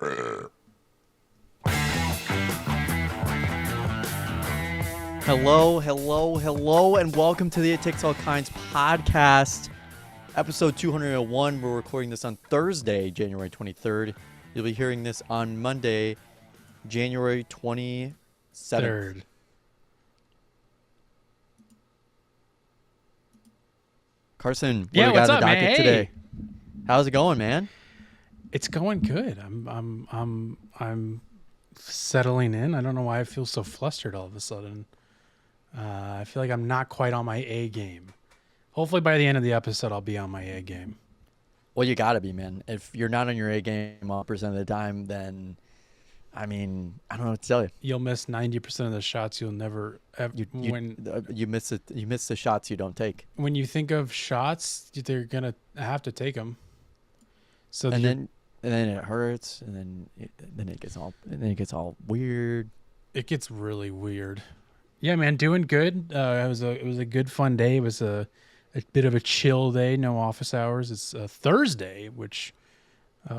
Hello, and welcome to the It Takes All Kinds podcast, episode 201. We're recording this on Thursday, January 23rd. You'll be hearing this on Monday, January 27th. Carson, what do we got on the docket today? How's it going, man? It's going good. I'm settling in. I don't know why I feel so flustered all of a sudden. I feel like I'm not quite on my A game. Hopefully by the end of the episode, I'll be on my A game. Well, you got to be, man. If you're not on your A game 100% of the time, then, I mean, I don't know what to tell you. You'll miss 90% of the shots you'll never ever you miss it. You miss the shots you don't take. When you think of shots, they're gonna have to take them. So then it hurts, and then it gets all weird. It gets really weird. Yeah, man, doing good. It was a good fun day. It was a bit of a chill day. No office hours. It's a Thursday, which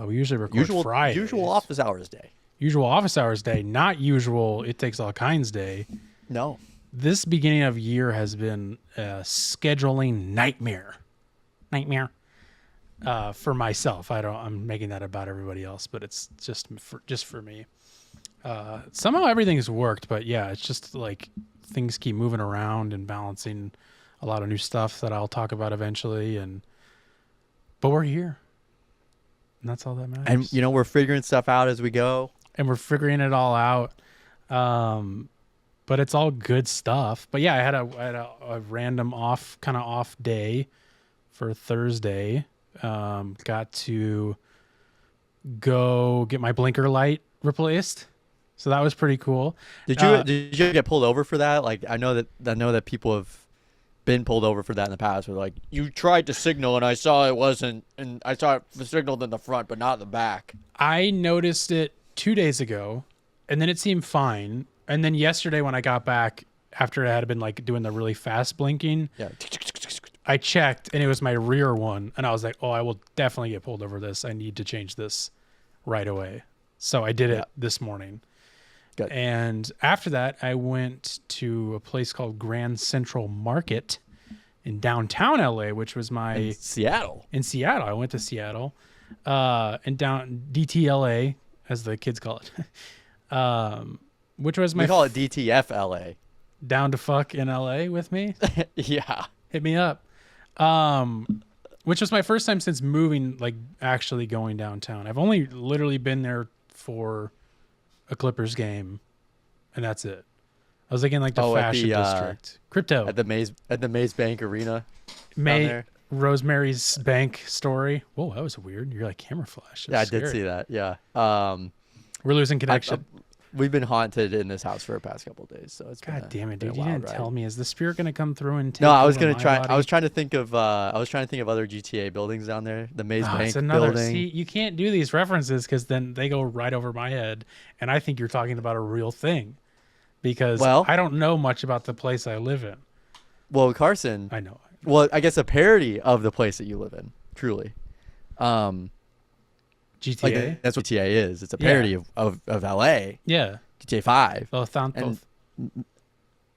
we usually record Friday. Usual office hours day. Usual office hours day, not usual It Takes All Kinds day. No. This beginning of year has been a scheduling nightmare. For myself. I'm making that about everybody else, but it's just for me. Somehow everything's worked, but yeah, it's just like things keep moving around and balancing a lot of new stuff that I'll talk about eventually. But we're here. And that's all that matters. And, we're figuring stuff out as we go. And we're figuring it all out. But it's all good stuff. But yeah, I had a random off day for Thursday. Got to go get my blinker light replaced. So that was pretty cool. Did you get pulled over for that? Like, I know that people have been pulled over for that in the past. Where like, you tried to signal and I saw it wasn't, and I saw it signaled in the front but not in the back. I noticed it 2 days ago, and then it seemed fine. And then yesterday when I got back after I had been like doing the really fast blinking, yeah, I checked and it was my rear one, and I was like, "Oh, I will definitely get pulled over this. I need to change this right away." So I did it this morning. Good. And after that, I went to a place called Grand Central Market in downtown LA, which was in Seattle. In Seattle, I went to Seattle, and down DTLA, as the kids call it, which was we call it DTF LA. Down to fuck in LA with me. Yeah, hit me up. Which was my first time since moving, like actually going downtown. I've only literally been there for a Clippers game, and that's it. I was like in like the fashion district, crypto at the Maze Bank Arena. Rosemary's Bank story. Whoa, that was weird. You're like camera flash. Yeah, I did see that. Yeah. We're losing connection. We've been haunted in this house for the past couple of days, so it's God damn it, dude! You didn't tell me. Is the spirit gonna come through and take? No, I was gonna try. Body? I was trying to think of other GTA buildings down there. The Maze Bank building. See, you can't do these references because then they go right over my head, and I think you're talking about a real thing, because I don't know much about the place I live in. Well, Carson, I know. Well, I guess a parody of the place that you live in. Truly. GTA. Like, that's what GTA is. It's a parody of LA. Yeah. GTA 5. Los Santos.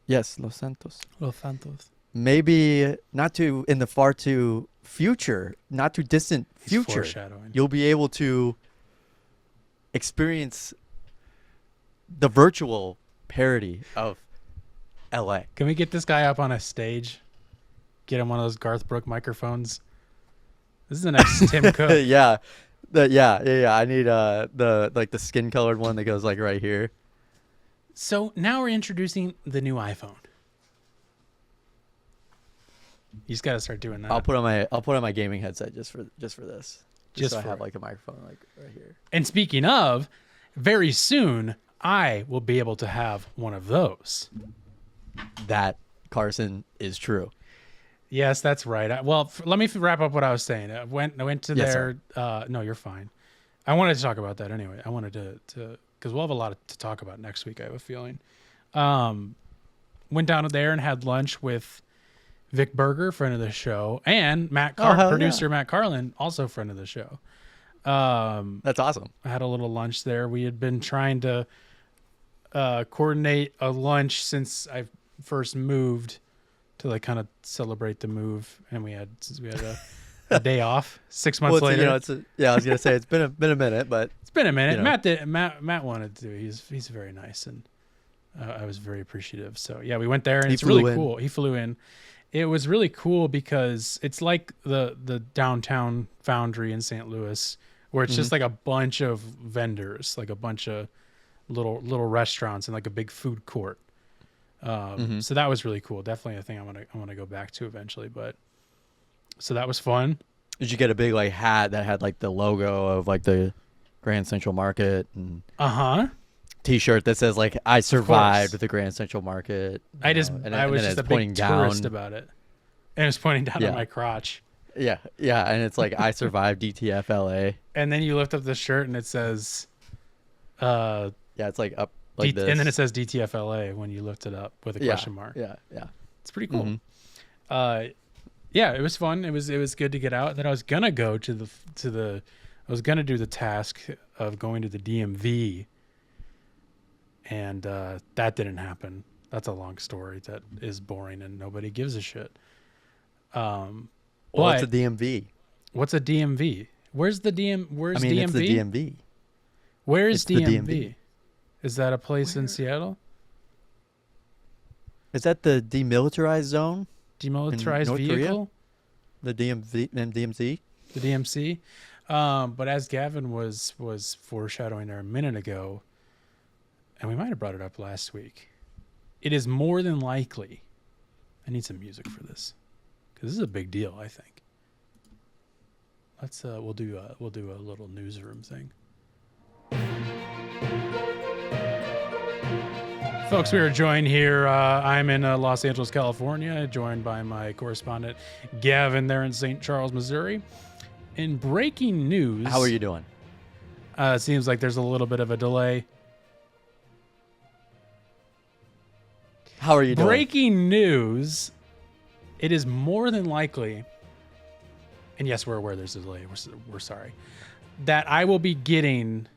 Yes, Los Santos. Los Santos. Maybe not too in the far too future, not too distant future. You'll be able to experience the virtual parody of LA. Can we get this guy up on a stage? Get him one of those Garth Brooks microphones. This is the next Tim Cook. Yeah. I need the skin colored one that goes like right here. So now we're introducing the new iPhone. You just gotta start doing that. I'll put on my gaming headset just for this. Just so I have like a microphone like right here. And speaking of, very soon I will be able to have one of those. That, Carson, is true. Yes, that's right. Let me wrap up what I was saying. I went to there. No, you're fine. I wanted to talk about that anyway. I wanted to because we'll have a lot to talk about next week, I have a feeling. Went down there and had lunch with Vic Berger, friend of the show, and Matt producer Matt Carlin, also friend of the show. That's awesome. I had a little lunch there. We had been trying to coordinate a lunch since I first moved to like kind of celebrate the move, and we had a day off 6 months later. I was gonna say it's been a minute, but it's been a minute. You know. Matt wanted to. He's very nice, and I was very appreciative. So yeah, we went there, and He it's really flew in. cool. He flew in. It was really cool because it's like the downtown Foundry in St. Louis, where it's just like a bunch of vendors, like a bunch of little restaurants and like a big food court. So that was really cool. Definitely a thing I want to go back to eventually. But so that was fun. Did you get a big like hat that had like the logo of like the Grand Central Market and T-shirt that says like I survived the Grand Central Market? I was just a big tourist down. about it, and it was pointing down Yeah. on my crotch. Yeah, and it's like I survived DTF LA. And then you lift up the shirt and it says, Yeah, it's like up like this, and then it says DTFLA when you lift it up with a question mark. Yeah. It's pretty cool. Yeah, it was fun. It was good to get out. And then I was gonna go I was gonna do the task of going to the DMV, and that didn't happen. That's a long story that is boring and nobody gives a shit. What's a DMV? What's a DMV? Where's DMV? It's the DMV. Where is It's the DMV? DMV. Is that a place in Seattle? Is that the demilitarized zone? Demilitarized North Korea? vehicle? The DMZ? The DMC. But as Gavin was foreshadowing there a minute ago, and we might have brought it up last week, it is more than likely. I need some music for this because this is a big deal. I think. Let's we'll do a little newsroom thing. Folks, we are joined here. I'm in Los Angeles, California, joined by my correspondent Gavin there in St. Charles, Missouri. In breaking news, How are you doing? It seems like there's a little bit of a delay. How are you doing? Breaking news, it is more than likely, and yes, we're aware there's a delay, we're sorry, that I will be getting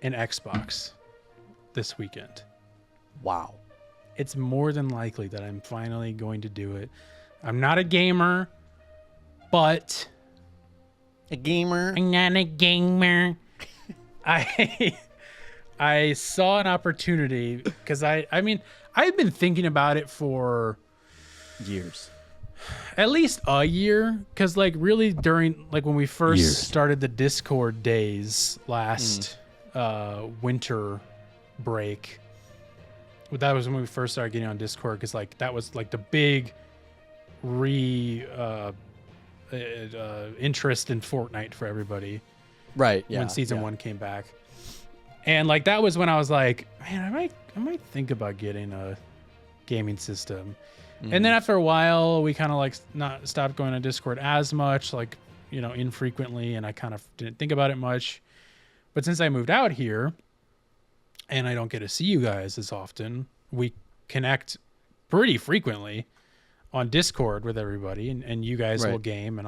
an Xbox this weekend. Wow. It's more than likely that I'm finally going to do it. I'm not a gamer, but... A gamer? I'm not a gamer. I saw an opportunity because I mean, I've been thinking about it for Years. at least a year, because like really during like when we first Years. started the Discord days last winter break, that was when we first started getting on Discord, because like that was like the big interest in Fortnite for everybody. Right. Yeah. When season 1 came back. And like that was when I was like, man, I might think about getting a gaming system. And then after a while, we kind of like stopped going on Discord as much, like, you know, infrequently, and I kind of didn't think about it much. But since I moved out here and I don't get to see you guys as often, we connect pretty frequently on Discord with everybody, and you guys will game, and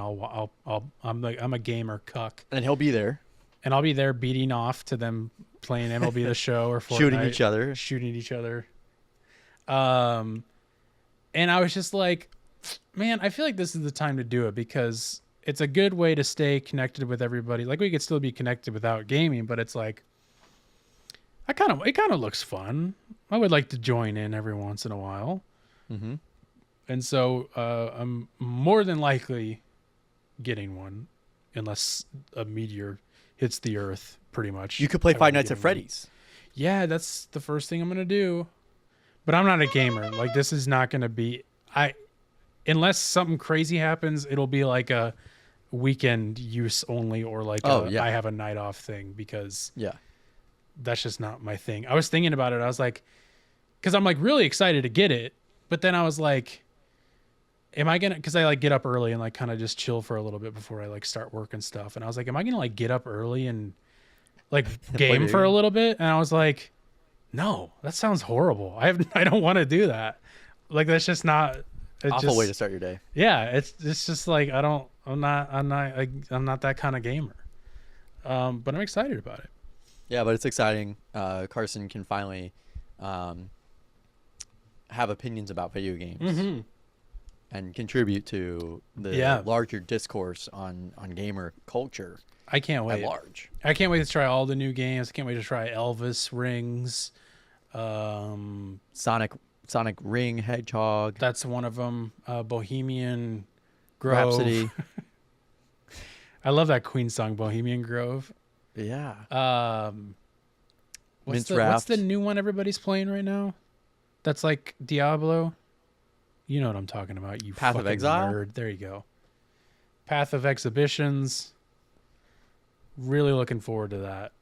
I'm a gamer cuck, And he'll be there. and I'll be there beating off to them playing MLB The Show or Fortnite, Shooting each other. And I was just like, man, I feel like this is the time to do it, because it's a good way to stay connected with everybody. Like, we could still be connected without gaming, but it's like, it kind of looks fun. I would like to join in every once in a while. Mm-hmm. And so I'm more than likely getting one, unless a meteor hits the earth, pretty much. You could play I Five would Nights get at one. Freddy's. Yeah, that's the first thing I'm going to do. But I'm not a gamer. Like, this is not going to be... Unless something crazy happens, it'll be like a weekend use only, or like I have a night off thing, because that's just not my thing. I was thinking about it. I was like... Because I'm like really excited to get it. But then I was like... Am I gonna, because I like get up early and like kind of just chill for a little bit before I like start work and stuff. And I was like, am I gonna like get up early and like game for a little bit? And I was like, no, that sounds horrible. I don't want to do that. Like, that's just not Awful way to start your day. Yeah, it's just like I'm not that kind of gamer. But I'm excited about it. Yeah, but it's exciting. Carson can finally have opinions about video games and contribute to the larger discourse on gamer culture. I can't wait. At large. I can't wait to try all the new games. I can't wait to try Elvis Rings. Sonic Ring Hedgehog. That's one of them. Bohemian Grove. Rhapsody. I love that Queen song, Bohemian Grove. Yeah. What's the new one everybody's playing right now? That's like Diablo. You know what I'm talking about. You Path of fucking Exile? nerd. There you go. Path of Exhibitions. Really looking forward to that.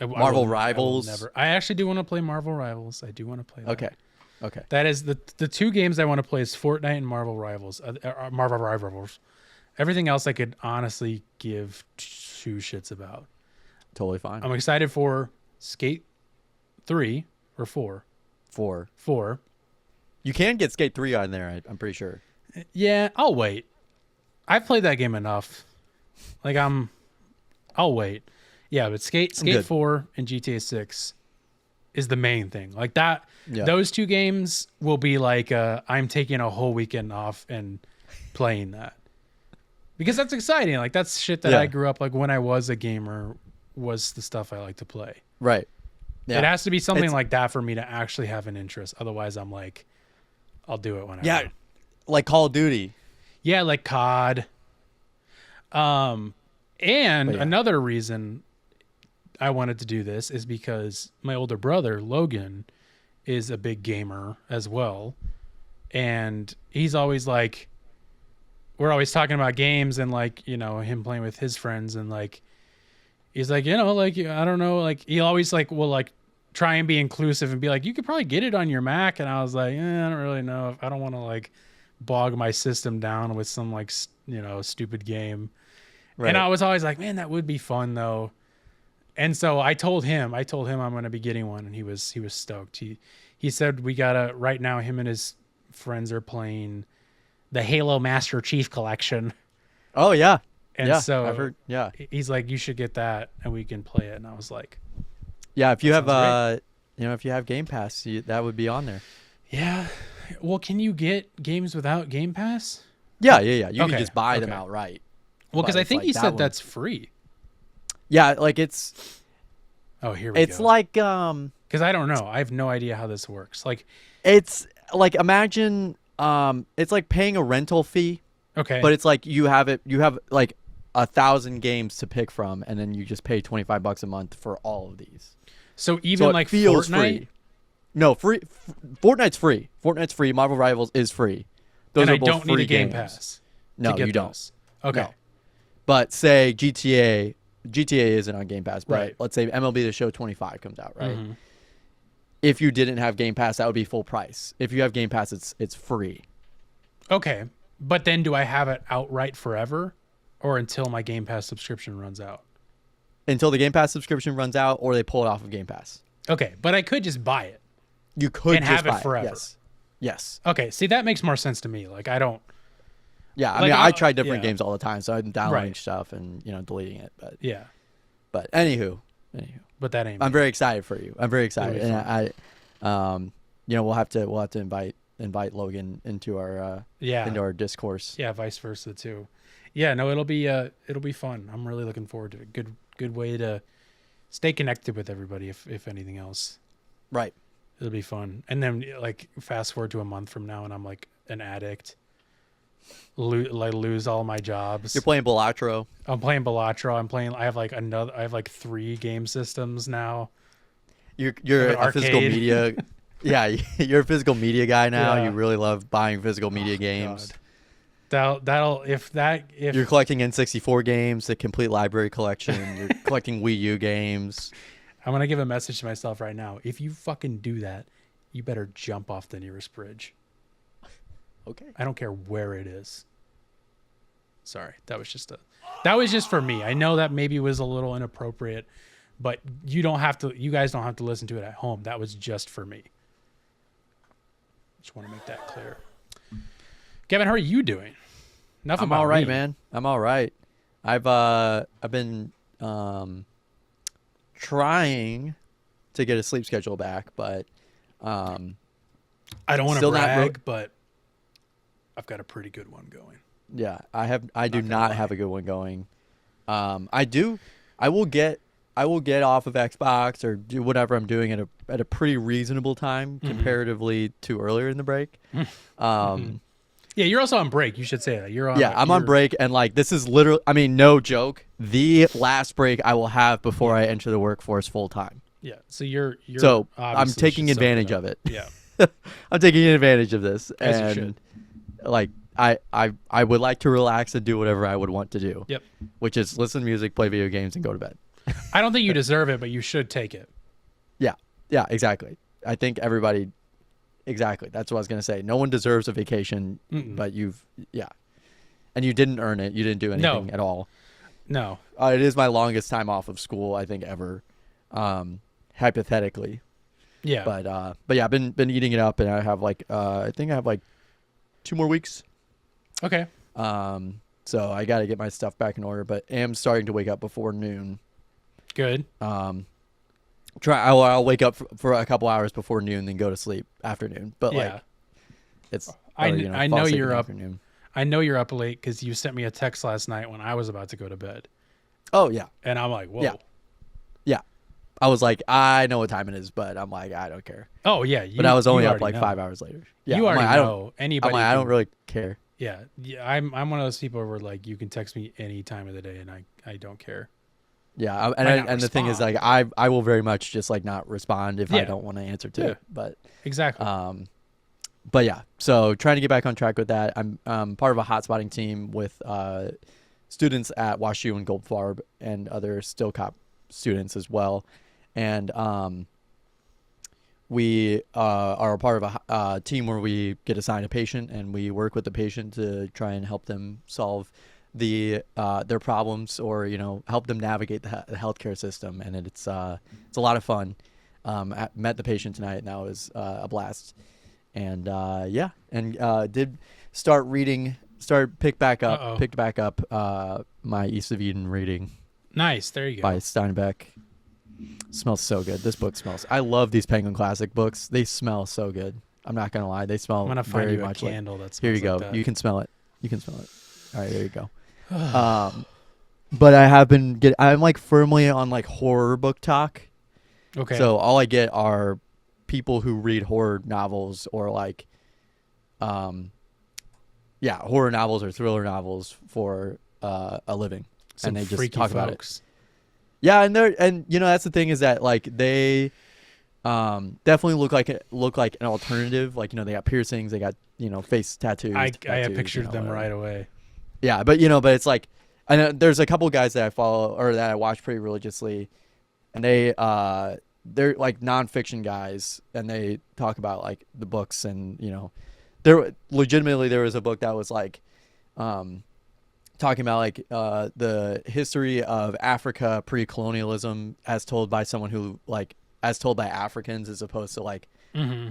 Marvel Rivals. I actually do want to play Marvel Rivals. I do want to play that. Okay. That is the two games I want to play is Fortnite and Marvel Rivals. Marvel Rivals. Everything else I could honestly give two shits about. Totally fine. I'm excited for Skate 3 or 4. 4. You can get Skate 3 on there, I'm pretty sure. Yeah, I'll wait. I've played that game enough. Like I'll wait. Yeah, but Skate 4 and GTA 6 is the main thing. Like that those two games will be like I'm taking a whole weekend off and playing that. Because that's exciting. Like that's shit that I grew up like when I was a gamer was the stuff I like to play. Right. Yeah. It has to be something like that for me to actually have an interest. Otherwise I'm like I'll do it whenever. Yeah. Like Call of Duty. Yeah, like COD. And another reason I wanted to do this is because my older brother, Logan, is a big gamer as well. And he's always like, we're always talking about games and like, you know, him playing with his friends and like, he's like, you know, like, I don't know, like he always like will like try and be inclusive and be like, you could probably get it on your Mac. And I was like, I don't really know. I don't want to like bog my system down with some like, you know, stupid game. Right. And I was always like, man, that would be fun though. And so I told him I'm going to be getting one. And he was stoked. He said right now him and his friends are playing the Halo Master Chief Collection. Oh yeah. And so I've heard, he's like, you should get that and we can play it. And I was like, yeah, if you have, if you have Game Pass, that would be on there. Yeah. Well, can you get games without Game Pass? Yeah. You can just buy them outright. Well, because I think he said that's free. Yeah, like it's. Oh, here we go. It's like because I don't know. I have no idea how this works. Like, it's like imagine it's like paying a rental fee. Okay. But it's like you have like 1,000 games to pick from, and then you just pay $25 a month for all of these. So even like Fortnite. Free. No, free. Fortnite's free. Fortnite's free. Marvel Rivals is free. Those and are I both don't free need a Game games. Pass. No, you don't. Those. Okay. No. But say GTA isn't on Game Pass, but right. Let's say MLB The Show 25 comes out, right? Mm-hmm. If you didn't have Game Pass, that would be full price. If you have Game Pass, it's free. Okay. But then do I have it outright forever or until my Game Pass subscription runs out? Until the Game Pass subscription runs out or they pull it off of Game Pass. Okay. But I could just buy it. You could and just have buy it forever. Yes. Okay. See, that makes more sense to me. Like, I don't. Yeah. I mean, I try different games all the time, so I'm downloading stuff and, deleting it. But yeah. But anywho. But that ain't. I'm very excited for you. I'm very excited. And we'll have to invite Logan into our discourse. Yeah, vice versa too. Yeah, no, it'll be fun. I'm really looking forward to it. Good way to stay connected with everybody if anything else. Right. It'll be fun. And then like fast forward to a month from now and I'm like an addict. Lose all my jobs. You're playing Balatro. I'm playing Balatro. I have like 3 game systems now. You're a physical media. Yeah, you're a physical media guy now. Yeah. You really love buying physical media games. God. If you're collecting N64 games, the complete library collection. You're collecting Wii U games. I'm gonna give a message to myself right now. If you fucking do that, you better jump off the nearest bridge. Okay. I don't care where it is. Sorry, that was just for me. I know that maybe was a little inappropriate, but you guys don't have to listen to it at home. That was just for me. Just want to make that clear. Gavin, how are you doing? I'm all right, man. I'm all right. I've been trying to get a sleep schedule back, but I don't want to still not brag, but I've got a pretty good one going. yeah, I do not have a good one going. I will get off of Xbox or do whatever I'm doing at a pretty reasonable time comparatively to earlier in the break. Yeah, you're also on break. You should say that. You're on. Yeah, I'm on break, and like this is literally, I mean, no joke, the last break I will have before I enter the workforce full time. Yeah, so you're so I'm obviously taking should soak advantage up. of it. Yeah, I'm taking advantage of this, as you and should. like I would like to relax and do whatever I would want to do. Yep. Which is listen to music, play video games, and go to bed. I don't think you deserve it, but you should take it. Yeah, exactly. I think everybody, exactly. That's what I was gonna say. No one deserves a vacation, but and you didn't earn it. You didn't do anything at all. No. It is my longest time off of school, I think, ever, hypothetically. Yeah. But yeah, I've been eating it up, and I have I think I have 2 more weeks. Okay. So I got to get my stuff back in order, but am starting to wake up before noon. Good. I'll wake up for a couple hours before noon, then go to sleep afternoon. But yeah. It's I fall know asleep you're in the up. afternoon. I know you're up late because you sent me a text last night when I was about to go to bed, Oh yeah, and I'm like, whoa. Yeah. I was like, I know what time it is, but I'm like, I don't care. Oh yeah. But I was only you up already know. 5 hours later. Yeah, You I'm already like, know. Anybody. I don't can- really care. Yeah. I'm one of those people where like you can text me any time of the day, and I don't care. Yeah, Might not and the thing is, respond. I will very much just not respond if I Yeah. don't want to answer to Yeah. it. But Exactly. but yeah, so trying to get back on track with that. I'm part of a hotspotting team with students at WashU and Goldfarb and other Still Cop students as well, and we are a part of a team where we get assigned a patient and we work with the patient to try and help them solve their problems or help them navigate the healthcare system, and it's a lot of fun. Met the patient tonight, and that was a blast. And did picked back up my East of Eden reading Nice. There you go. by Steinbeck. Smells so good. This book smells. I love these Penguin Classic books. They smell so good. I'm not gonna lie. They smell I'm gonna find very you a much candle that Here smells you go. like that. You can smell it. All right, there you go. But I have been I'm firmly on horror book talk. Okay. So all I get are people who read horror novels or horror novels or thriller novels for a living. Some and they just freaky talk about it. folks. Yeah, and that's the thing is that they definitely look like an alternative. They got piercings, they got face tattoos. I have pictured them right away. Yeah, but but it's I know there's a couple guys that I follow or that I watch pretty religiously, and they're nonfiction guys, and they talk about the books, and there was a book that was talking about the history of Africa pre-colonialism as told by someone who as told by Africans as opposed to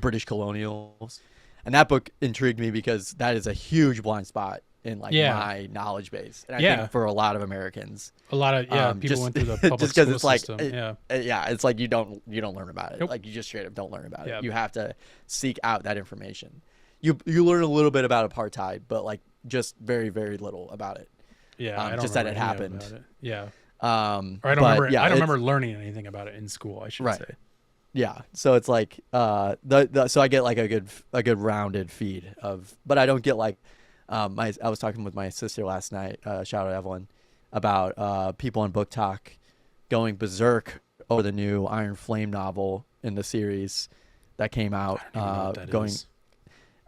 British colonials, and that book intrigued me because that is a huge blind spot in my knowledge base, and I think for a lot of Americans, a lot of people went through the public just because school it's system. it's you don't learn about it. Nope. You just straight up don't learn about Yep. it. You have to seek out that information. You learn a little bit about apartheid, but just very, very little about it. Yeah, I don't just that remember it any happened. about it. Yeah. Or Or I don't remember. I don't remember learning anything about it in school. I should Right. say. Yeah, so it's so I get a good rounded feed of, but I don't get I was talking with my sister last night, shout out Evelyn, about people on Book Talk going berserk over the new Iron Flame novel in the series that came out. I don't even know what that is.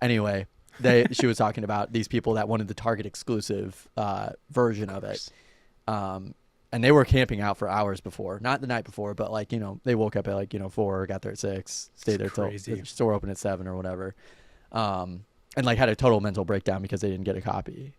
Anyway, she was talking about these people that wanted the Target exclusive version of it. And they were camping out for hours before, not the night before, but they woke up at 4, got there at 6, stayed there till the store opened at 7 or whatever. And had a total mental breakdown because they didn't get a copy,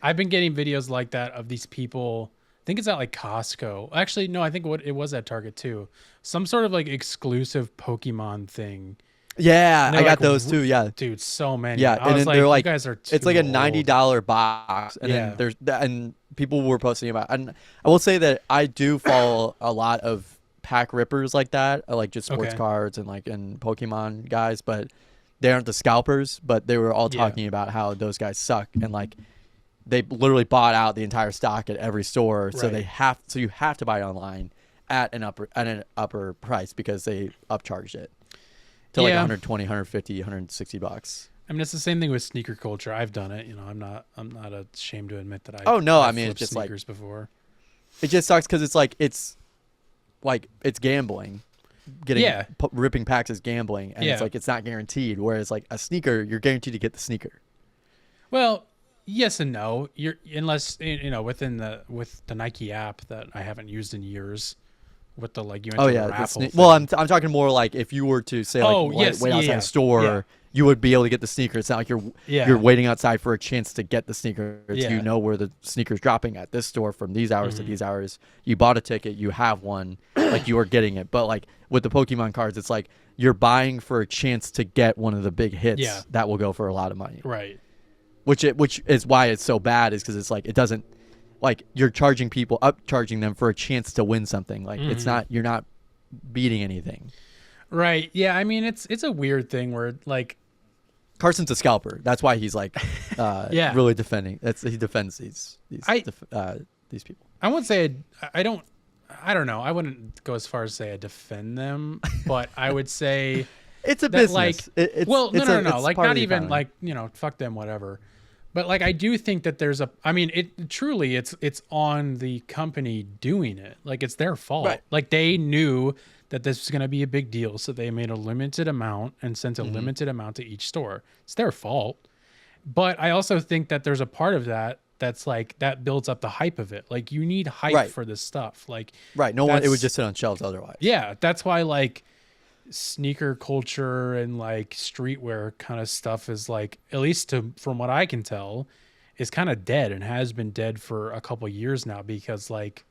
I've been getting videos like that of these people. I think it's at Costco. Actually, no, I think it was at Target too. Some sort of exclusive Pokemon thing. Yeah, And I they're got like, those too. Yeah, dude, so many. yeah, I and was then like, they're you like, guys are too it's like a old. $90 box, and Yeah. then there's and people were posting about. And I will say that I do follow a lot of pack rippers like that, like just sports Okay. cards and Pokemon guys, but they aren't the scalpers. But they were all Yeah. talking about how those guys suck, and like they literally bought out the entire stock at every store, so Right. you have to buy online at an upper price because they upcharged it to like Yeah. 120, 150, 160 bucks. I mean, it's the same thing with sneaker culture. I've done it. I'm not ashamed to admit that Oh no, I I've mean flipped it's just like sneakers before. it just sucks because it's gambling. Yeah. Ripping packs is gambling, and Yeah. it's like it's not guaranteed. Whereas like a sneaker, you're guaranteed to get the sneaker. Well, yes and no. You're unless with the Nike app that I haven't used in years, with the like you enter Oh the yeah, raffle thing. well, I'm talking more like if you were to say like Oh, yes, wait outside yeah, a store, yeah. you would be able to get the sneaker. It's not like Yeah. you're waiting outside for a chance to get the sneaker. It's Yeah. you know where the sneaker's dropping at this store from these hours to Mhm. these hours. You bought a ticket, you have one, like you are getting it. But like with the Pokemon cards, it's like you're buying for a chance to get one of the big hits Yeah. that will go for a lot of money. Right. Which is why it's so bad, is because it's like it doesn't, like you're upcharging them for a chance to win something. Like it's Mhm. not, you're not beating anything. Right. Yeah. I mean, it's a weird thing where like Carson's a scalper. That's why he's like, Yeah. really defending. He defends these people. I wouldn't say I don't. I don't know. I wouldn't go as far as say I defend them, but I would say It's a that, business. like, It's, well, it's no. it's Like, part of not the even economy. like fuck them, whatever. But like, I do think that there's a. I mean, it truly, it's on the company doing it. Like, it's their fault. Right. Like, they knew that this was going to be a big deal, so they made a limited amount and sent a limited amount to each store. It's their fault. But I also think that there's a part of that that's like that builds up the hype of it. Like, you need hype Right. for this stuff. Like, Right. No one. It would that's- just sit on shelves otherwise. yeah, that's why like sneaker culture and like streetwear kind of stuff is like, at least from what I can tell, is kind of dead and has been dead for a couple years now, because like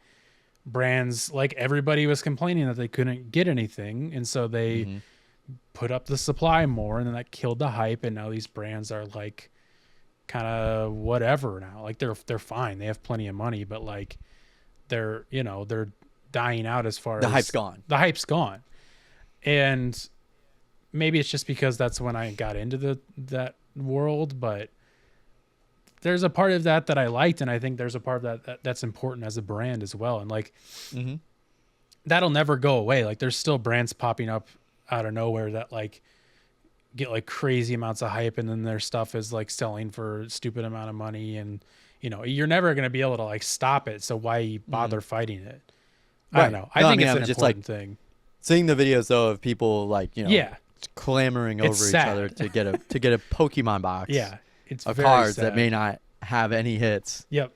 brands, like everybody was complaining that they couldn't get anything, and so they Mhm. put up the supply more, and then that killed the hype, and now these brands are like kind of whatever now. Like they're fine, they have plenty of money, but like they're dying out as far The as hype's gone. the hype's gone. And maybe it's just because that's when I got into that world, but there's a part of that I liked, and I think there's a part of that's important as a brand as well. And like Mm-hmm. that'll never go away. Like there's still brands popping up out of nowhere that like get like crazy amounts of hype, and then their stuff is like selling for a stupid amount of money, and you're never going to be able to like stop it, so why bother fighting it? I don't Right. know. I No, I think mean, it's I'm an just, important thing. Seeing the videos though of people like Yeah. clamoring It's over each sad. other to get a Pokemon box. Yeah. It's Of very cards sad. that may not have any hits. Yep.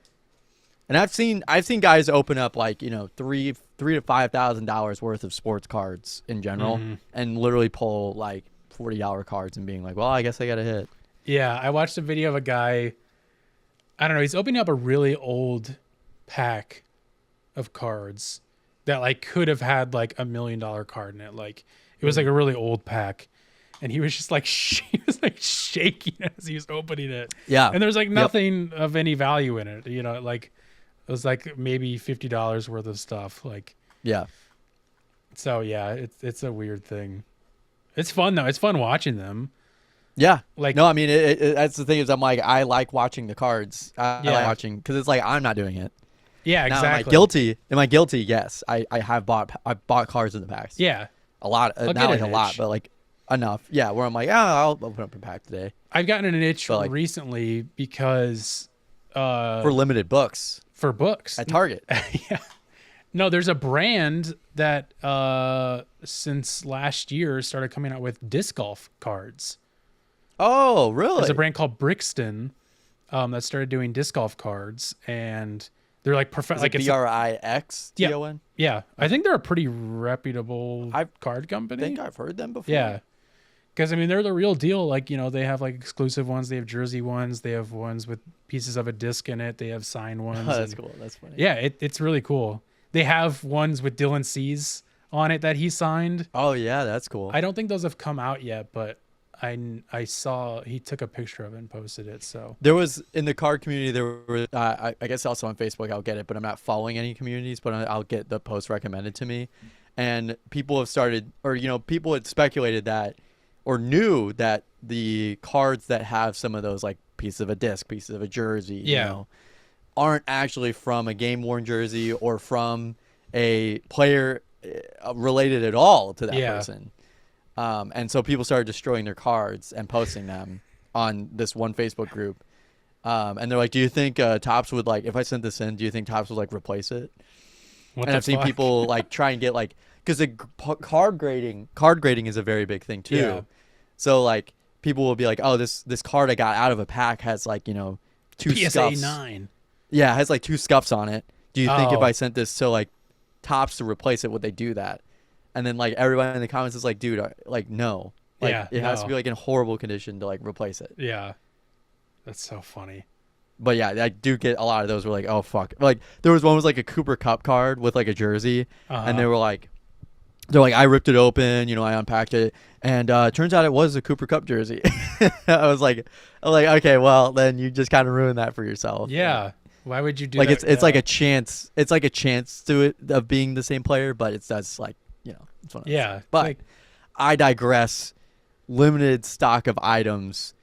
And I've seen guys open up like $3,000 to $5,000 worth of sports cards in general, Mhm. and literally pull like $40 cards and being like, well, I guess I got a hit. Yeah, I watched a video of a guy. I don't know. He's opening up a really old pack of cards that like could have had like $1 million card in it. Like it was like a really old pack, and he was just like he was like shaking as he was opening it. Yeah. And there's like Yep. nothing of any value in it. Like it was like maybe $50 worth of stuff. Like Yeah. so, yeah. It's a weird thing. It's fun though. It's fun watching them. Yeah. Like No, I mean, that's the thing is I'm like, I like watching the cards. I Yeah. like watching because it's like I'm not doing it. yeah, Now, exactly. am I guilty? Am I guilty? Yes. I bought cards in the past. Yeah. A lot. I'll Not get like an a lot, itch. but like enough. Yeah. Where I'm like, I'll open up a pack today I've gotten an itch But, like- recently because for limited books for books. at Target. Yeah. No, there's a brand that since last year started coming out with disc golf cards. Oh, really? There's a brand called Brixton that started doing disc golf cards, and they're like Is like it it's BRIXTON? yeah. I think they're a pretty reputable card I company. think I've heard them before. Yeah. Because, I mean, they're the real deal. Like, they have, like, exclusive ones. They have jersey ones. They have ones with pieces of a disc in it. They have signed ones. Oh, that's and- cool. That's funny. Yeah, it's really cool. They have ones with Dylan C's on it that he signed. Oh yeah, that's cool. I don't think those have come out yet, but I saw he took a picture of it and posted it. So There was in the card community. There were I guess also on Facebook. I'll get it, but I'm not following any communities. But I'll get the post recommended to me, and people have started, or people had speculated that, or knew that the cards that have some of those like pieces of a disc, pieces of a jersey, aren't actually from a game worn jersey or from a player related at all to that person. And so people started destroying their cards and posting them on this one Facebook group. And they're like, do you think Topps would, like, if I sent this in, do you think Topps would like replace it? what And the I've seen fuck? people like try and get like, because the card grading is a very big thing too. Yeah. So like people will be like, oh, this card I got out of a pack has like, two PSA scuffs. 9. Yeah, it has like two scuffs on it. Do you think if Oh. I sent this to like Topps to replace it, would they do that? And then like everybody in the comments is like, dude, like no. Like Yeah, it has to no. be like in horrible condition to like replace it. Yeah, that's so funny. But yeah, I do get a lot of those where like, oh fuck. Like there was one was like a Cooper Cup card with like a jersey, and they were like, I ripped it open, I unpacked it, and turns out it was a Cooper Cup jersey. I was like, okay, well then you just kind of ruined that for yourself. Yeah. Why would you do Like that? it's like a chance. It's like a chance to it of being the same player, but that's like it's one of those Yeah. things. It's But like, I digress. Limited stock of items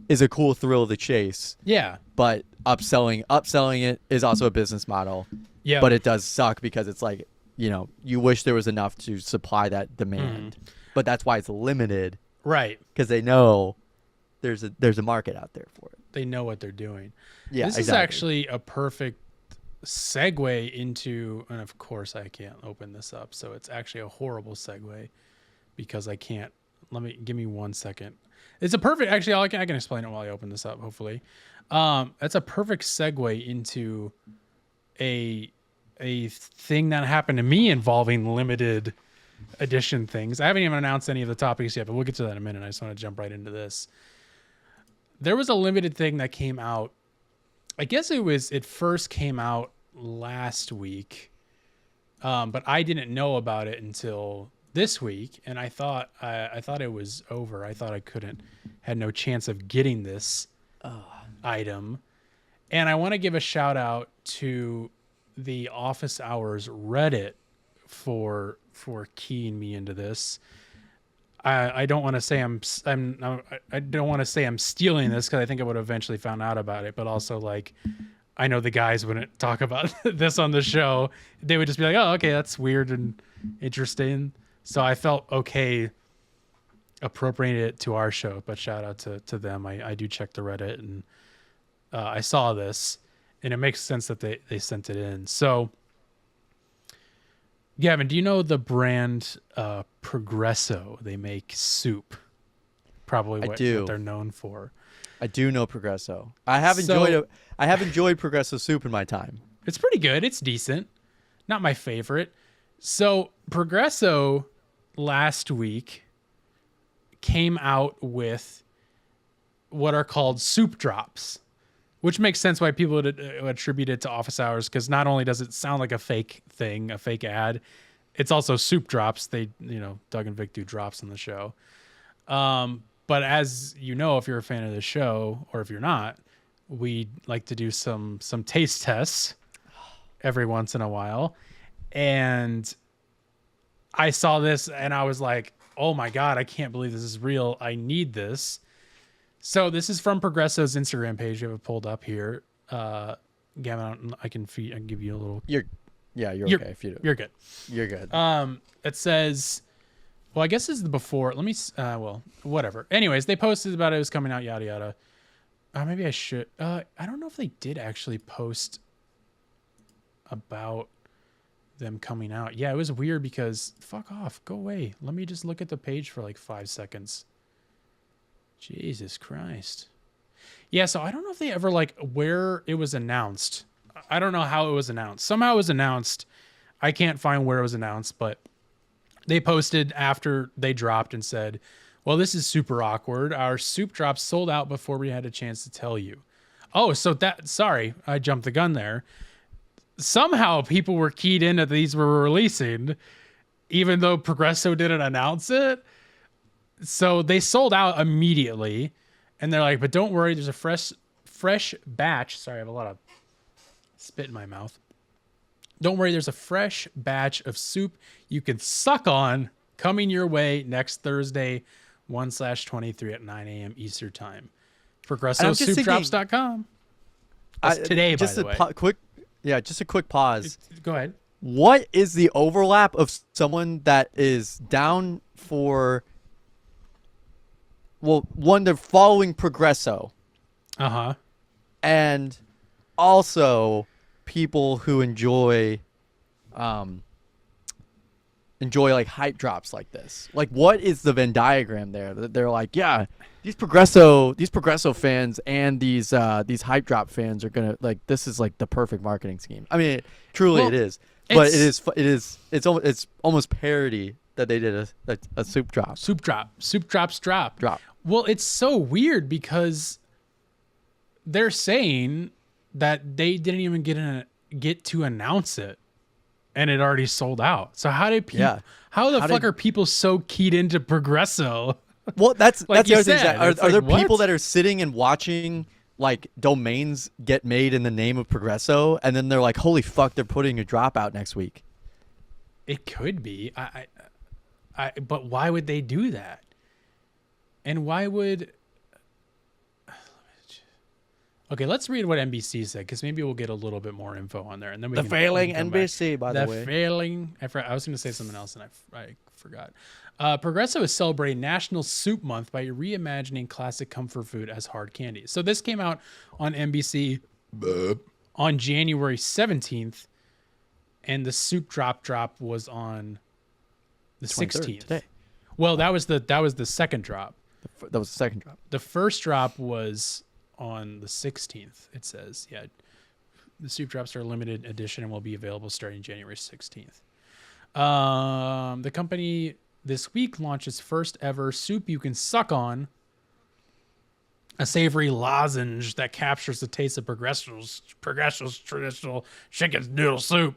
is a cool thrill to chase, yeah. but upselling it is also a business model. Yeah. But it does suck because it's like you wish there was enough to supply that demand, but that's why it's limited right. because they know there's a market out there for it. They know what they're doing. Yeah, This is exactly. actually a perfect segue into, and of course I can't open this up, so it's actually a horrible segue because I can't. Give me 1 second. It's a perfect. Actually, I can explain it while I open this up. Hopefully, that's a perfect segue into a thing that happened to me involving limited edition things. I haven't even announced any of the topics yet, but we'll get to that in a minute. I just want to jump right into this. There was a limited thing that came out. I guess it first came out last week, but I didn't know about it until this week, and I thought it was over. I thought I had no chance of getting this item. And I want to give a shout out to the Office Hours Reddit for keying me into this. I don't want to say I don't want to say I'm stealing this because I think I would have eventually found out about it, but also like I know the guys wouldn't talk about this on the show. They would just be like, "Oh, okay, that's weird and interesting." So I felt okay appropriating it to our show, but shout out to them. I do check the Reddit, and I saw this, and it makes sense that they sent it in. So, Gavin, do you know the brand Progresso? They make soup. Probably what they're known for. I do know Progresso. I have enjoyed Progresso soup in my time. It's pretty good. It's decent. Not my favorite. So Progresso last week came out with what are called soup drops, which makes sense why people would attribute it to Office Hours, because not only does it sound like a fake thing, a fake ad, it's also soup drops. They, Doug and Vic do drops on the show. But as you know, if you're a fan of the show, or if you're not, we like to do some taste tests every once in a while. And I saw this and I was like, oh my God, I can't believe this is real. I need this. So this is from Progresso's Instagram page. We have it pulled up here. Gavin, I can give you a little. You're okay if you do. You're good. You're good. It says, well, I guess this is the before. Let me, whatever. Anyways, they posted about it was coming out, yada, yada. Maybe I should. I don't know if they did actually post about them coming out. Yeah, it was weird because fuck off, go away. Let me just look at the page for like 5 seconds. Jesus Christ. Yeah, so I don't know if they ever where it was announced. I don't know how it was announced. Somehow it was announced. I can't find where it was announced, but they posted after they dropped and said, well, this is super awkward. Our soup drops sold out before we had a chance to tell you. Oh, so sorry, I jumped the gun there. Somehow people were keyed in that these were releasing, even though Progresso didn't announce it. So they sold out immediately, and they're like, but don't worry, there's a fresh batch. Sorry, I have a lot of spit in my mouth. Don't worry, there's a fresh batch of soup you can suck on coming your way next Thursday, 1/23 at 9 a.m. Eastern time. ProgressoSoupDrops.com. That's today, by the way. Just a quick pause. Go ahead. What is the overlap of someone that is down for, well, one, they're following Progresso. Uh-huh. And also people who enjoy like hype drops like this? Like, what is the Venn diagram there? They're like, yeah, these Progresso fans and these hype drop fans are gonna, like, this is like the perfect marketing scheme. I mean, truly it is, but it's almost parody that they did a soup drop. Soup drops drop. Well, it's so weird because they're saying that they didn't even get to announce it, and it already sold out. So how did people? How the fuck are people so keyed into Progresso? Well, that's like the other thing. Are there what? people that are sitting and watching like domains get made in the name of Progresso, and then they're like, "Holy fuck, they're putting a drop out next week." It could be. But why would they do that? And why would? Okay, let's read what NBC said, because maybe we'll get a little bit more info on there, and then we can failing NBC, by the way. The failing. I was going to say something else, and I forgot. Progresso is celebrating National Soup Month by reimagining classic comfort food as hard candy. So this came out on NBC on January 17th, and the soup drop was on the 16th. Today. Well, that was the second drop. That was the second drop. The first drop was on the 16th. It says, the soup drops are a limited edition and will be available starting January 16th. The company this week launches first ever soup you can suck on, a savory lozenge that captures the taste of Progresso's traditional chicken noodle soup.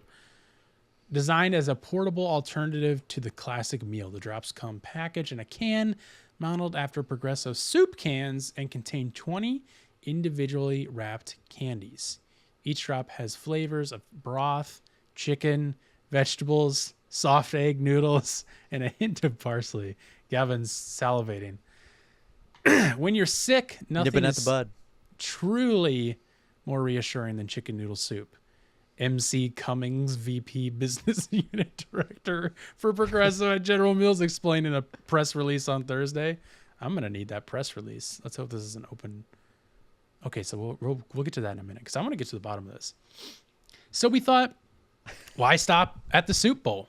Designed as a portable alternative to the classic meal, the drops come packaged in a can modeled after Progresso soup cans and contain 20 individually wrapped candies. Each drop has flavors of broth, chicken, vegetables, soft egg noodles, and a hint of parsley. Gavin's salivating. When you're sick, nothing is truly more reassuring than chicken noodle soup. MC Cummings, VP Business Unit Director for Progresso at General Mills, explained in a press release on Thursday. I'm going to need that press release. Let's hope this is an open... Okay, so we'll get to that in a minute, because I want to get to the bottom of this. So we thought, why stop at the soup bowl?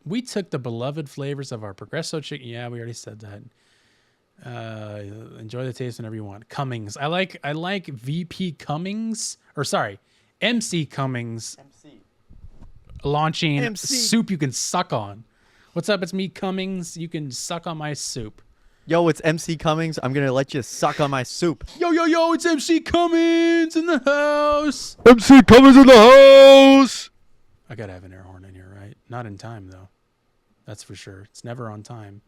We took the beloved flavors of our Progresso chicken. Yeah, we already said that. Enjoy the taste whenever you want. Cummings. I like VP Cummings, or sorry, MC Cummings. Launching soup you can suck on. What's up? It's me, Cummings. You can suck on my soup. Yo, it's MC Cummings. I'm going to let you suck on my soup. Yo, it's MC Cummings in the house. MC Cummings in the house. I got to have an air horn in here, right? Not in time, though. That's for sure. It's never on time.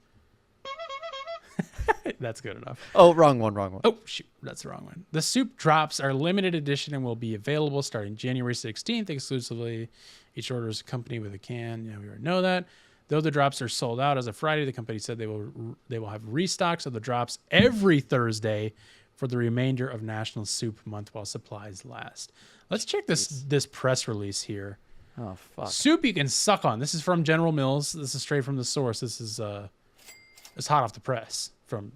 That's good enough. Oh, wrong one. Oh, shoot. That's the wrong one. The soup drops are limited edition and will be available starting January 16th exclusively. Each order is accompanied with a can. Yeah, we already know that. Though the drops are sold out as of Friday, the company said they will have restocks of the drops every Thursday for the remainder of National Soup Month while supplies last. Let's check this press release here. Oh, fuck. Soup you can suck on. This is from General Mills. This is straight from the source. This is it's hot off the press from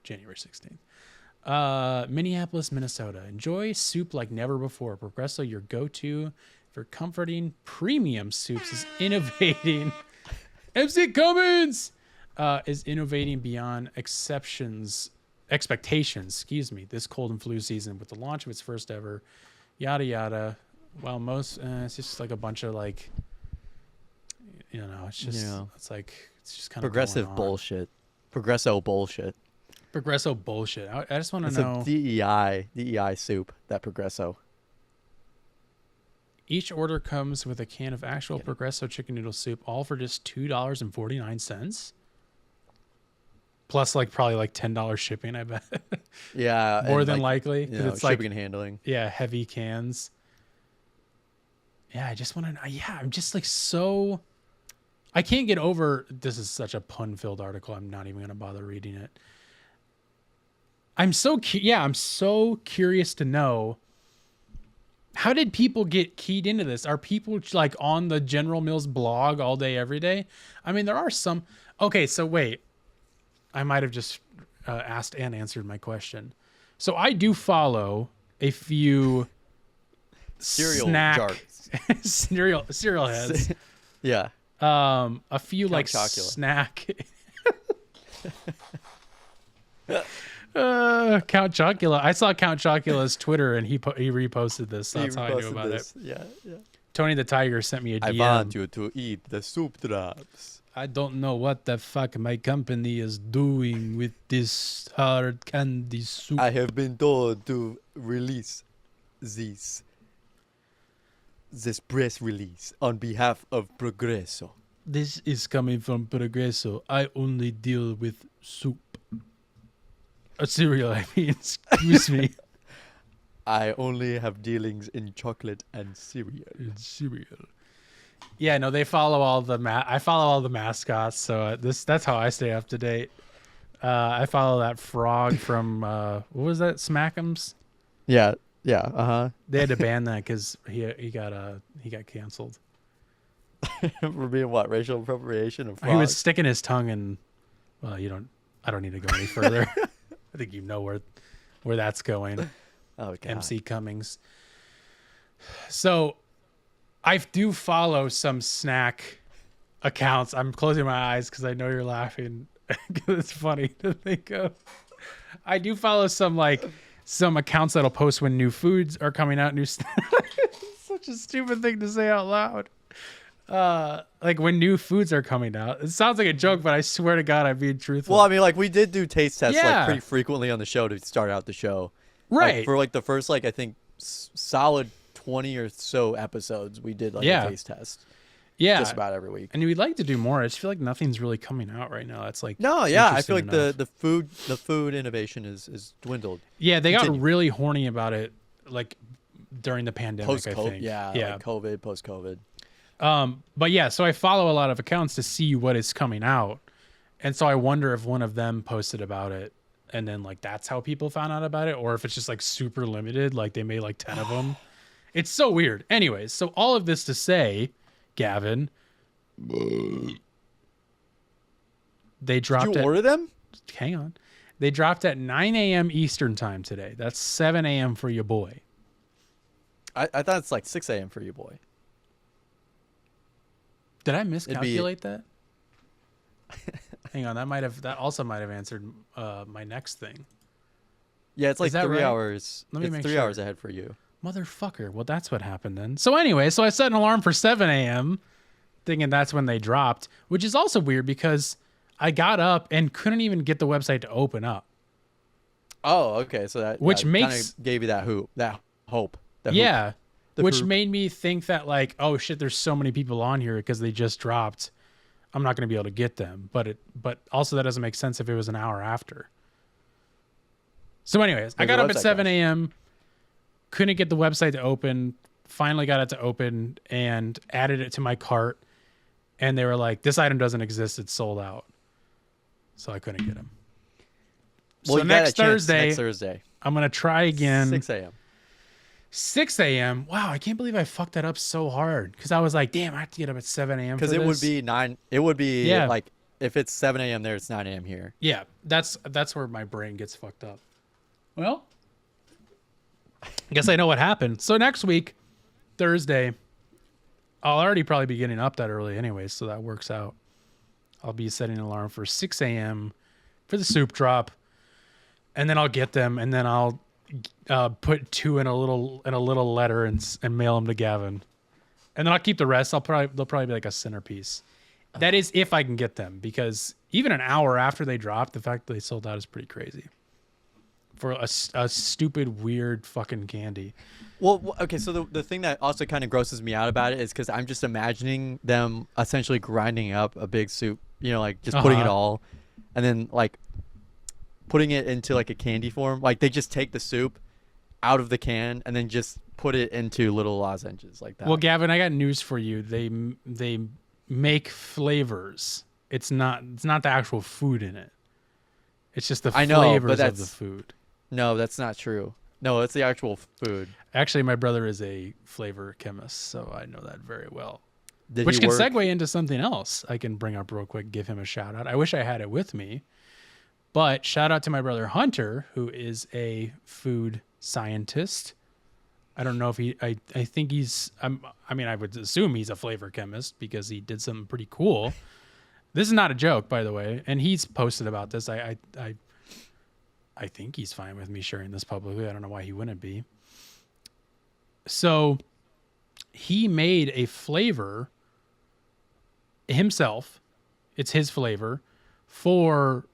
January 16th. Minneapolis, Minnesota. Enjoy soup like never before. Progresso, your go-to for comforting premium soups, is innovating. MC Cummins is innovating beyond expectations, this cold and flu season with the launch of its first ever yada yada. While most it's just like a bunch of like, it's just it's like it's just kind of progressive bullshit. Progresso bullshit. Progresso bullshit. I just want to know. It's a DEI soup, that Progresso. Each order comes with a can of actual Progresso chicken noodle soup, all for just $2.49. Plus, probably $10 shipping, I bet. Yeah. More than likely. You know, It's shipping and handling. Yeah, heavy cans. Yeah, I just want to. Yeah, I'm just so. I can't get over. This is such a pun-filled article. I'm not even going to bother reading it. I'm so curious to know, how did people get keyed into this? Are people on the General Mills blog all day, every day? I mean, there are some. Okay, so wait. I might have just asked and answered my question. So I do follow a few cereal heads. Yeah. A few Count Chocula. snack. Count Chocula. I saw Count Chocula's Twitter and he reposted this. That's how I knew about it. Yeah. Tony the Tiger sent me a DM. I want you to eat the soup drops. I don't know what the fuck my company is doing with this hard candy soup. I have been told to release this press release on behalf of Progresso. This is coming from Progresso. I only deal with soup. Cereal, I mean. Excuse me. I only have dealings in chocolate and cereal. Yeah, no, they follow all the I follow all the mascots, so that's how I stay up to date. I follow that frog from what was that? Smack'ems? Yeah. Uh-huh. They had to ban that because he got canceled. For being what? Racial appropriation of frogs? He was sticking his tongue in. Well, I don't need to go any further. I think you know where that's going. Oh, God. MC Cummings. So I do follow some snack accounts. I'm closing my eyes because I know you're laughing. It's funny to think of. I do follow some accounts that'll post when new foods are coming out. It's such a stupid thing to say out loud. When new foods are coming out. It sounds like a joke, but I swear to God, I'm being truthful. Well, I mean, we did do taste tests pretty frequently on the show to start out the show. Right. For the first I think solid 20 or so episodes, we did a taste test. Yeah. Just about every week. And we'd like to do more. I just feel like nothing's really coming out right now. It's no, yeah. I feel like the food innovation is dwindled. Yeah, they got really horny about it during the pandemic, Post-COVID, I think. Yeah. COVID, post-COVID. But yeah, so I follow a lot of accounts to see what is coming out. And so I wonder if one of them posted about it and then that's how people found out about it, or if it's just super limited, they made 10 of them. It's so weird. Anyways, so all of this to say, Gavin, they dropped. Did you order them? Hang on. They dropped at 9 a.m. Eastern time today. That's 7 a.m. for your boy. I thought it's 6 a.m. for you, boy. Did I miscalculate that? Hang on, that also might have answered my next thing. Yeah, it's 3 right? hours. Let me it's make 3 sure. hours ahead for you. Motherfucker. Well, that's what happened then. So anyway, I set an alarm for 7 a.m. thinking that's when they dropped, which is also weird because I got up and couldn't even get the website to open up. Oh, okay. So that gave you that hope. Which made me think that oh shit, there's so many people on here because they just dropped. I'm not going to be able to get them, but also that doesn't make sense if it was an hour after. So anyways, I got up at 7 a.m. Couldn't get the website to open. Finally got it to open and added it to my cart. And they were like, this item doesn't exist. It's sold out. So I couldn't get them. Well, so next Thursday, I'm going to try again. 6 a.m. 6 a.m. Wow, I can't believe I fucked that up so hard. Because I was like, damn, I have to get up at 7 a.m. Because it would be 9. It would be if it's 7 a.m. there, it's 9 a.m. here. Yeah, that's where my brain gets fucked up. Well, I guess I know what happened. So next week, Thursday, I'll already probably be getting up that early anyway, so that works out. I'll be setting an alarm for 6 a.m. for the soup drop, and then I'll get them, and then I'll put 2 in a little letter and mail them to Gavin, and then I'll keep the rest. They'll probably be like a centerpiece. That is if I can get them, because even an hour after they dropped, the fact that they sold out is pretty crazy. for a stupid, weird fucking candy. Well, okay, so the thing that also kind of grosses me out about it is because I'm just imagining them essentially grinding up a big soup, like just putting it all, and then like putting it into like a candy form. Like they just take the soup out of the can and then just put it into little lozenges like that. Well, Gavin, I got news for you. They make flavors. It's not the actual food in it. It's just the flavors of the food. No, that's not true. No, it's the actual food. Actually, my brother is a flavor chemist, so I know that very well. Which can segue into something else I can bring up real quick, give him a shout out. I wish I had it with me, but shout out to my brother Hunter, who is a food scientist. I don't know if I think he's, I would assume he's a flavor chemist because he did something pretty cool. This is not a joke, by the way, and he's posted about this. I think he's fine with me sharing this publicly. I don't know why he wouldn't be. So he made a flavor himself. It's his flavor or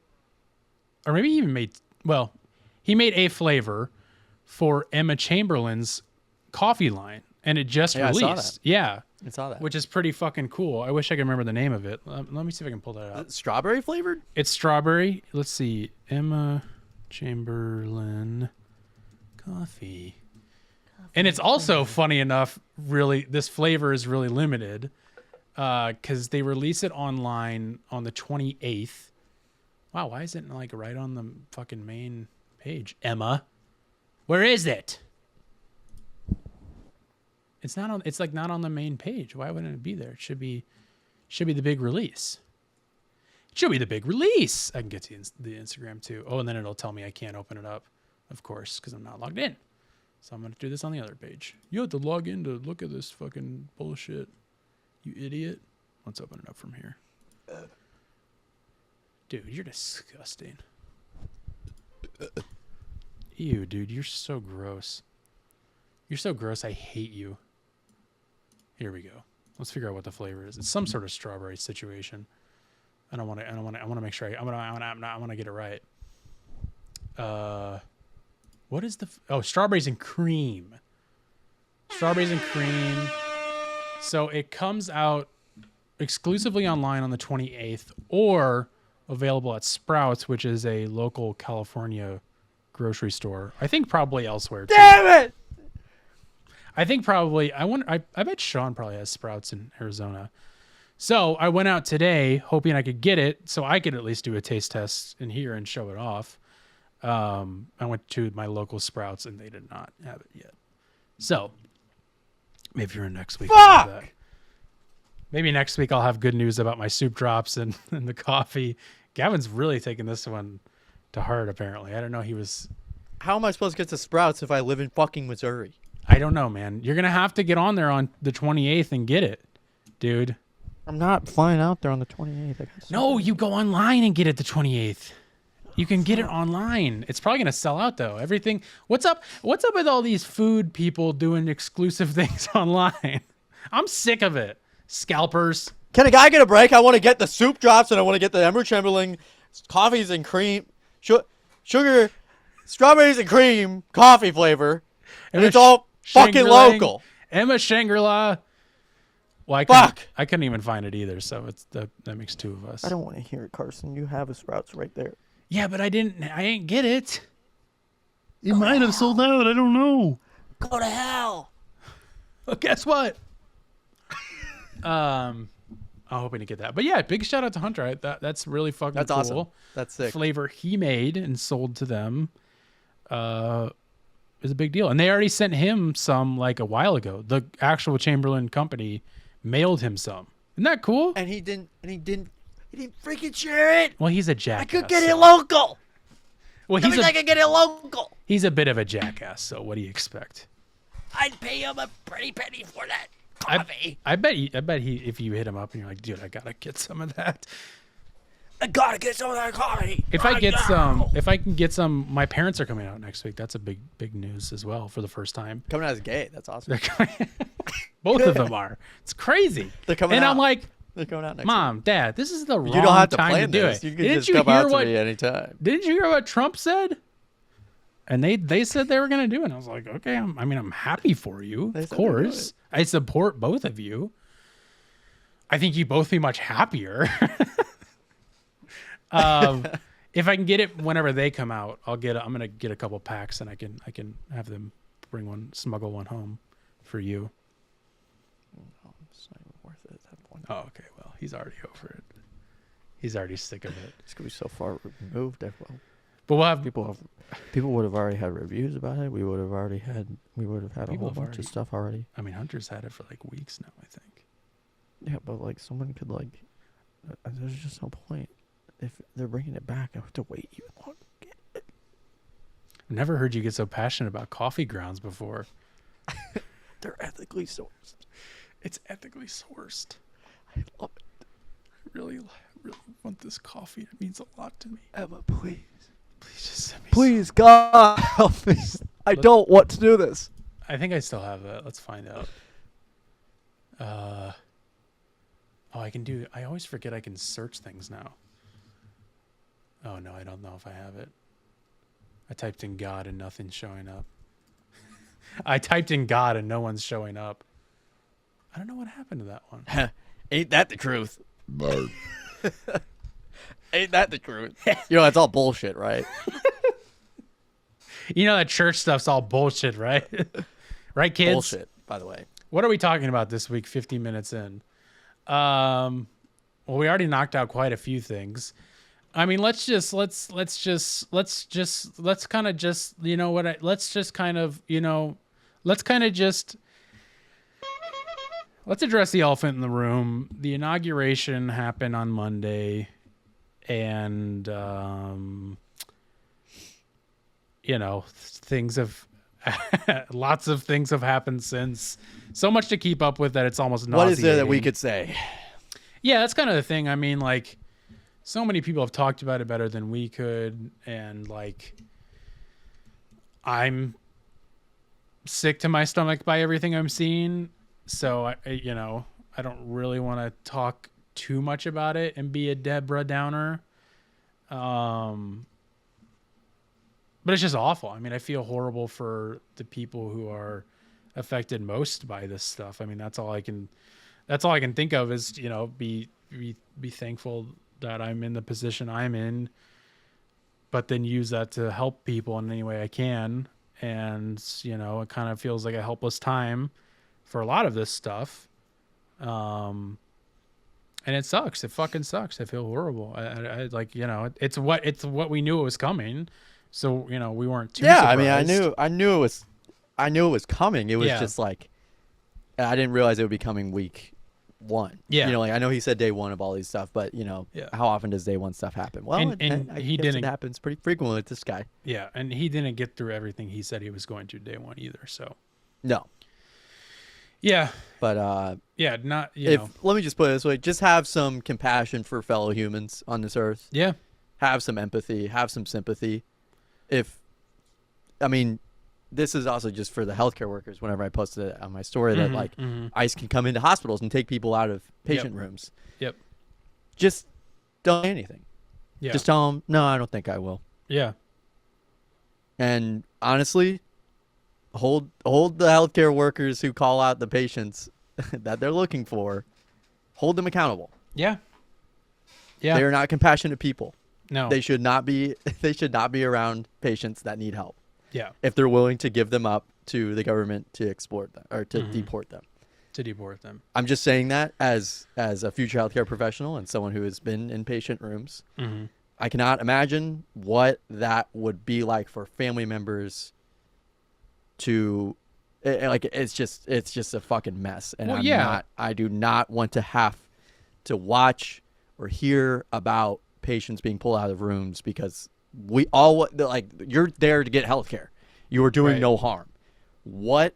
maybe he even he made a flavor for Emma Chamberlain's coffee line, and it just released. I saw that. Yeah. I saw that. Which is pretty fucking cool. I wish I could remember the name of it. Let me see if I can pull that out. Strawberry flavored? It's strawberry. Let's see. Emma Chamberlain coffee. And it's also, funny enough, really, this flavor is really limited because they release it online on the 28th. Wow, why is it like right on the fucking main page? Emma, where is it? It's not on. It's like not on the main page. Why wouldn't it be there? It should be the big release. It should be the big release. I can get to the Instagram too. Oh, and then it'll tell me I can't open it up, of course, because I'm not logged in. So I'm going to do this on the other page. You have to log in to look at this fucking bullshit. You idiot. Let's open it up from here. Dude, you're disgusting. Ew, dude, you're so gross. You're so gross, I hate you. Here we go. Let's figure out what the flavor is. It's some sort of strawberry situation. I want to make sure I want to get it right. What is strawberries and cream. Strawberries and cream. So it comes out exclusively online on the 28th or available at Sprouts, which is a local California grocery store. I think probably elsewhere too. Damn it! I think probably, I bet Sean probably has Sprouts in Arizona. So I went out today hoping I could get it so I could at least do a taste test in here and show it off. I went to my local Sprouts and they did not have it yet. So maybe you're in next week. Fuck! Maybe next week I'll have good news about my soup drops and the coffee. Gavin's really taking this one to heart, apparently. I don't know. How am I supposed to get to Sprouts if I live in fucking Missouri? I don't know, man. You're going to have to get on there on the 28th and get it, dude. I'm not flying out there on the 28th. No, you go online and get it the 28th. You can get it online. It's probably going to sell out, though. Everything. What's up with all these food people doing exclusive things online? I'm sick of it. Scalpers. Can a guy get a break? I want to get the soup drops and I want to get the Emma Chamberlain coffees and cream, sugar, strawberries and cream coffee flavor. And it's all fucking local. Emma Shangri-La. Well, I couldn't even find it either, so that makes two of us. I don't want to hear it, Carson. You have a Sprouts right there. Yeah, but I ain't get it. It might have sold out. I don't know. Go to hell. Well, guess what? I'm hoping to get that. But yeah, big shout out to Hunter. That's really fucking cool. That's awesome. That's sick. Flavor he made and sold to them is a big deal. And they already sent him some like a while ago. The actual Chamberlain company mailed him some. Isn't that cool? And he didn't freaking share it. Well, he's a jackass. I could get it local. Well, I could get it local. He's a bit of a jackass, so what do you expect? I'd pay him a pretty penny for that coffee. I bet he if you hit him up and you're like, dude, I gotta get some of that. I gotta get some of that coffee. If I can get some, my parents are coming out next week. That's a big news as well for the first time. Coming out as gay. That's awesome. Both of them are. It's crazy. They're coming and out. I'm like, they're coming out next Mom, week. Dad, this is the wrong You don't have to time plan to do this. it. You can just come out to me anytime. Didn't you hear what Trump said? And they said they were going to do it. And I was like, okay, I'm happy for you. They Of said they're doing course. I support both of you. I think you'd both be much happier. If I can get it whenever they come out, I'm going to get a couple packs and I can have them smuggle one home for you. No, it's not even worth it at that point. Oh, okay. Well, he's already over it. He's already sick of it. It's gonna be so far removed. Well, But we'll have people would have already had reviews about it. We would have had a whole bunch of stuff already. I mean, Hunter's had it for like weeks now, I think. Yeah, but like someone could like, there's just no point. If they're bringing it back, I have to wait even longer. I've never heard you get so passionate about coffee grounds before. They're ethically sourced. It's ethically sourced. I love it. I really want this coffee. It means a lot to me. Emma, please. Please just send me Please, God, help me. I don't want to do this. I think I still have that. Let's find out. I always forget I can search things now. Oh, no, I don't know if I have it. I typed in God and nothing's showing up. I typed in God and no one's showing up. I don't know what happened to that one. Ain't that the truth? Ain't that the truth? You know, that's all bullshit, right? You know that church stuff's all bullshit, right? Right, kids? Bullshit, by the way. What are we talking about this week, 50 minutes in? Well, we already knocked out quite a few things. I mean, let's kind of just, you know what, let's address the elephant in the room. The inauguration happened on Monday, and, you know, lots of things have happened since. So much to keep up with that it's almost nauseating. What is there that we could say? Yeah, that's kind of the thing. I mean, like, so many people have talked about it better than we could, and like, I'm sick to my stomach by everything I'm seeing. So I don't really want to talk too much about it and be a Deborah Downer. But it's just awful. I mean, I feel horrible for the people who are affected most by this stuff. I mean, that's all I can think of is, you know, be thankful that I'm in the position I'm in, but then use that to help people in any way I can. And, you know, it kind of feels like a helpless time for a lot of this stuff. And it sucks. It fucking sucks. I feel horrible. I like, you know, it's what we knew it was coming. So, you know, we weren't too surprised. I mean, I knew it was coming. It was just like, I didn't realize it would be coming week one. Yeah. You know, like, I know he said day one of all these stuff, but, you know, how often does day one stuff happen? Well, and I he guess didn't. It happens pretty frequently with this guy. Yeah, and he didn't get through everything he said he was going to day one either, so. No. Yeah. But, yeah, not, you know. Let me just put it this way. Just have some compassion for fellow humans on this earth. Yeah. Have some empathy. Have some sympathy. This is also just for the healthcare workers. Whenever I posted it on my story, that like ICE can come into hospitals and take people out of patient rooms. Yep. Just don't say anything. Yeah. Just tell them, no, I don't think I will. Yeah. And honestly, hold the healthcare workers who call out the patients that they're looking for, hold them accountable. Yeah. Yeah. They are not compassionate people. No. They should not be around patients that need help. Yeah. If they're willing to give them up to the government to export them or to deport them. To deport them. I'm just saying that as a future healthcare professional and someone who has been in patient rooms. Mm-hmm. I cannot imagine what that would be like for family members to it's just a fucking mess. And I do not want to have to watch or hear about patients being pulled out of rooms because we all like you're there to get healthcare. You are doing no harm. What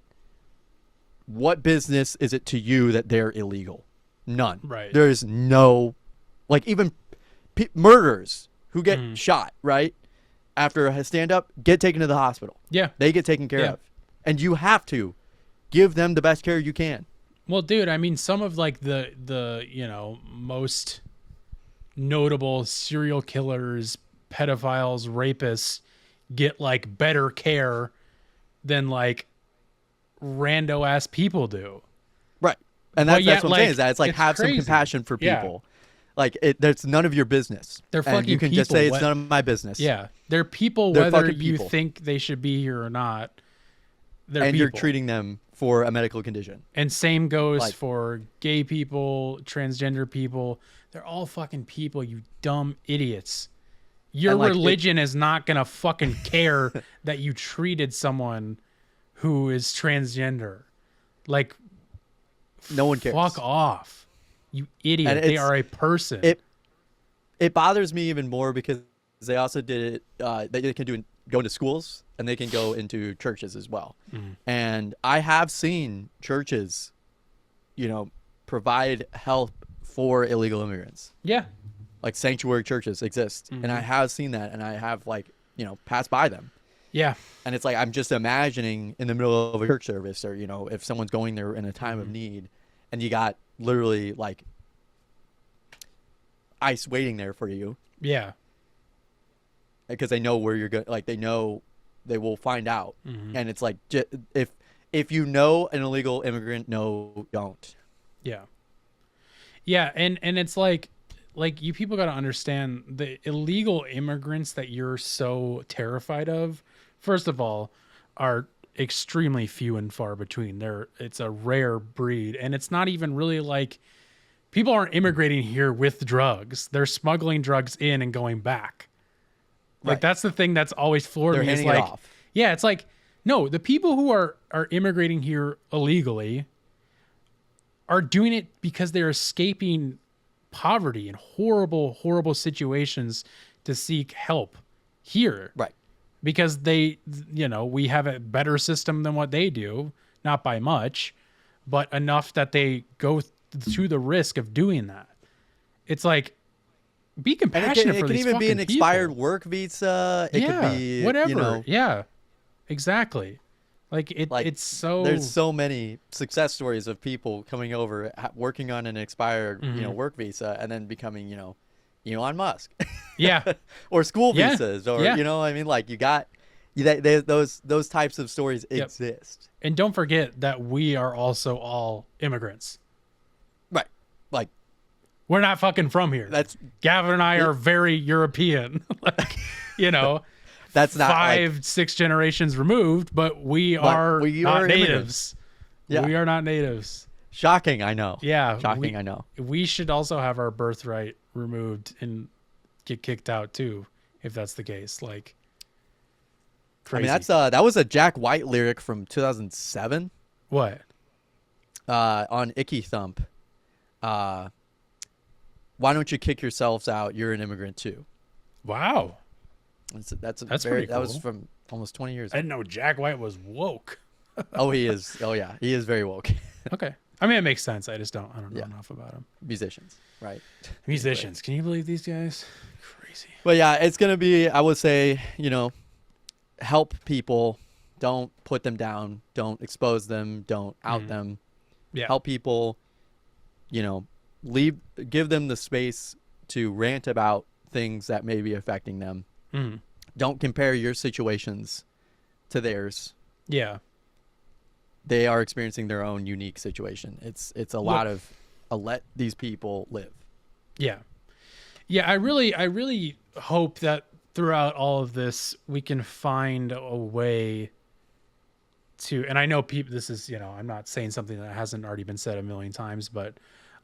business is it to you that they're illegal? None. Right. There's no, like, even murderers who get shot, right? After a stand up, get taken to the hospital. Yeah. They get taken care of. And you have to give them the best care you can. Well, dude, I mean, some of like the you know, most notable serial killers, pedophiles, rapists get like better care than like rando ass people do. Right. And But that's yet, what I'm like, saying is that it's like it's have some crazy. compassion for Yeah. people. Like that's none of your business. They're and you fucking can just people. say it's none of my business. Yeah, they're people They're whether fucking you people. think they should be here or not. They're And people. you're treating them for a medical condition. And same goes Like- for gay people, transgender people. They're all fucking people, you dumb idiots. Your And, like, religion is not gonna fucking care that you treated someone who is transgender. Like, No one cares. fuck off, you idiot. And They it's- are a person. It bothers me even more because they also did it. They can go into schools and they can go into churches as well. And I have seen churches, provide help for illegal immigrants. Yeah. Like sanctuary churches exist, and I have seen that, and I have passed by them. Yeah. And it's like I'm just imagining in the middle of a church service, or if someone's going there in a time of need, and you got literally like ICE waiting there for you Yeah. because they know where you're going. Like they know they will find out, and it's like if you know an illegal immigrant, no, don't. Yeah. Yeah, and it's like you people got to understand the illegal immigrants that you're so terrified of, first of all, are extremely few and far between. It's a rare breed, and it's not even really like people aren't immigrating here with drugs. They're smuggling drugs in and going back. Like Right. that's the thing that's always floored They're me. Is handing it like, off. yeah, it's like no, the people who are immigrating here illegally are doing it because they're escaping poverty and horrible situations to seek help here. Right. Because we have a better system than what they do, not by much, but enough that they go to the risk of doing that. It's like, be And compassionate it for can these even be an fucking expired people. work visa. It Yeah, could be whatever. Yeah, exactly. Like it's so. There's so many success stories of people coming over, working on an expired, work visa, and then becoming, Elon Musk. Yeah. Or school Yeah. visas, or Yeah. I mean, like you got, those types of stories exist. And don't forget that we are also all immigrants. Right. Like We're not fucking from here. that's Gavin and I are very European. Like, that's not like, 5-6 generations removed, but we are we not are natives. Yeah. We are not natives. shocking. I know. Yeah. Shocking. I know. We should also have our birthright removed and get kicked out too, if that's the case. Like, crazy. I mean, that was a Jack White lyric from 2007. What? On Icky Thump. Why don't you kick yourselves out? You're an immigrant too. Wow. That's pretty That was cool. from almost 20 years I ago. didn't know Jack White was woke. Oh, he is. Oh, yeah. He is very woke. Okay. I mean, it makes sense. I don't know Yeah. enough about him. Musicians, right? Musicians. Can you believe these guys? Crazy. But yeah, it's going to be, I would say, help people. Don't put them down. Don't expose them. Don't out them. Yeah. Help people, give them the space to rant about things that may be affecting them. Mhm. Don't compare your situations to theirs. Yeah. They are experiencing their own unique situation. It's a lot of let these people live. Yeah. Yeah, I really hope that throughout all of this we can find a way to, and I know people, this is, I'm not saying something that hasn't already been said a million times, but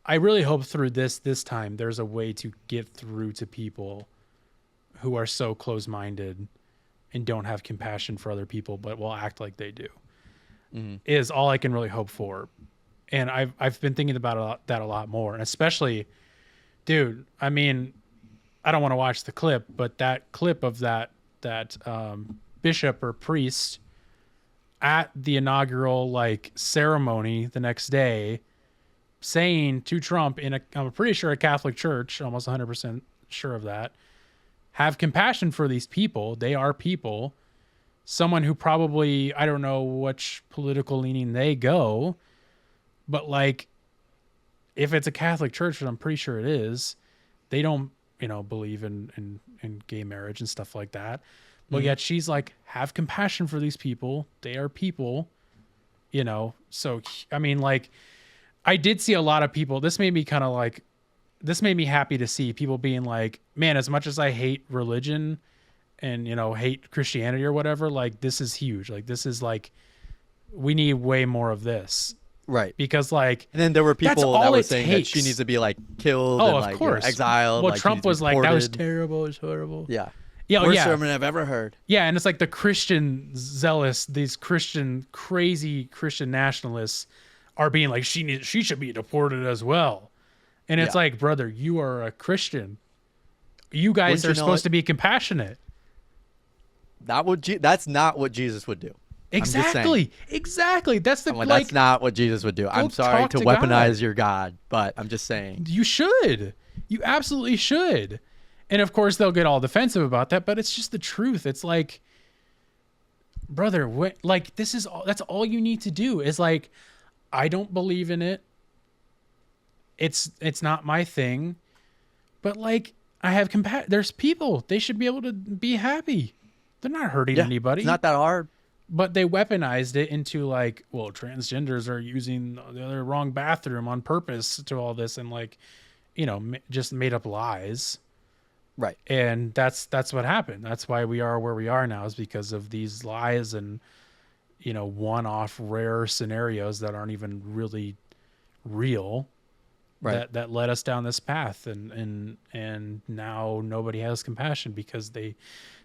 I really hope through this time there's a way to get through to people who are so close-minded and don't have compassion for other people but will act like they do. Is all I can really hope for. And I've been thinking about that a lot more, and especially, dude, I mean, I don't want to watch the clip, but that clip of that bishop or priest at the inaugural ceremony the next day saying to Trump I'm pretty sure a Catholic church, almost 100% sure of that, have compassion for these people. They are people. Someone who probably, I don't know which political leaning they go, but if it's a Catholic church, and I'm pretty sure it is, they don't, believe in gay marriage and stuff like that. But yet she's like, have compassion for these people. They are people, you know? So, I mean, like, I did see a lot of people. This made me happy to see people being like, man, as much as I hate religion and, you know, hate Christianity or whatever, like, this is huge. Like, this is like, we need way more of this. Right. Because, like, and then there were people that were saying takes. that she needs to be like killed Oh, and of like course. exiled. Well, like, Trump was like, that was deported. terrible. It was horrible. Yeah. Yeah. Worst yeah. sermon I've ever heard. Yeah. And it's like the Christian zealous, these crazy Christian nationalists are being like, she should be deported as well. And it's like, brother, you are a Christian. You guys are supposed to be compassionate. That's not what Jesus would do. Exactly. That's the that's not what Jesus would do. I'm sorry to weaponize your God, but I'm just saying. You should. You absolutely should. And of course they'll get all defensive about that, but it's just the truth. It's like, brother, like that's all you need to do is like, I don't believe in it. It's not my thing, but like I have compassion. There's people, they should be able to be happy. They're not hurting anybody. It's not that hard. But they weaponized it into like, well, transgenders are using the wrong bathroom on purpose to all this, and like, you know, just made up lies. Right. And that's what happened. That's why we are where we are now, is because of these lies and, you know, one-off rare scenarios that aren't even really real. Right. That led us down this path, and now nobody has compassion because they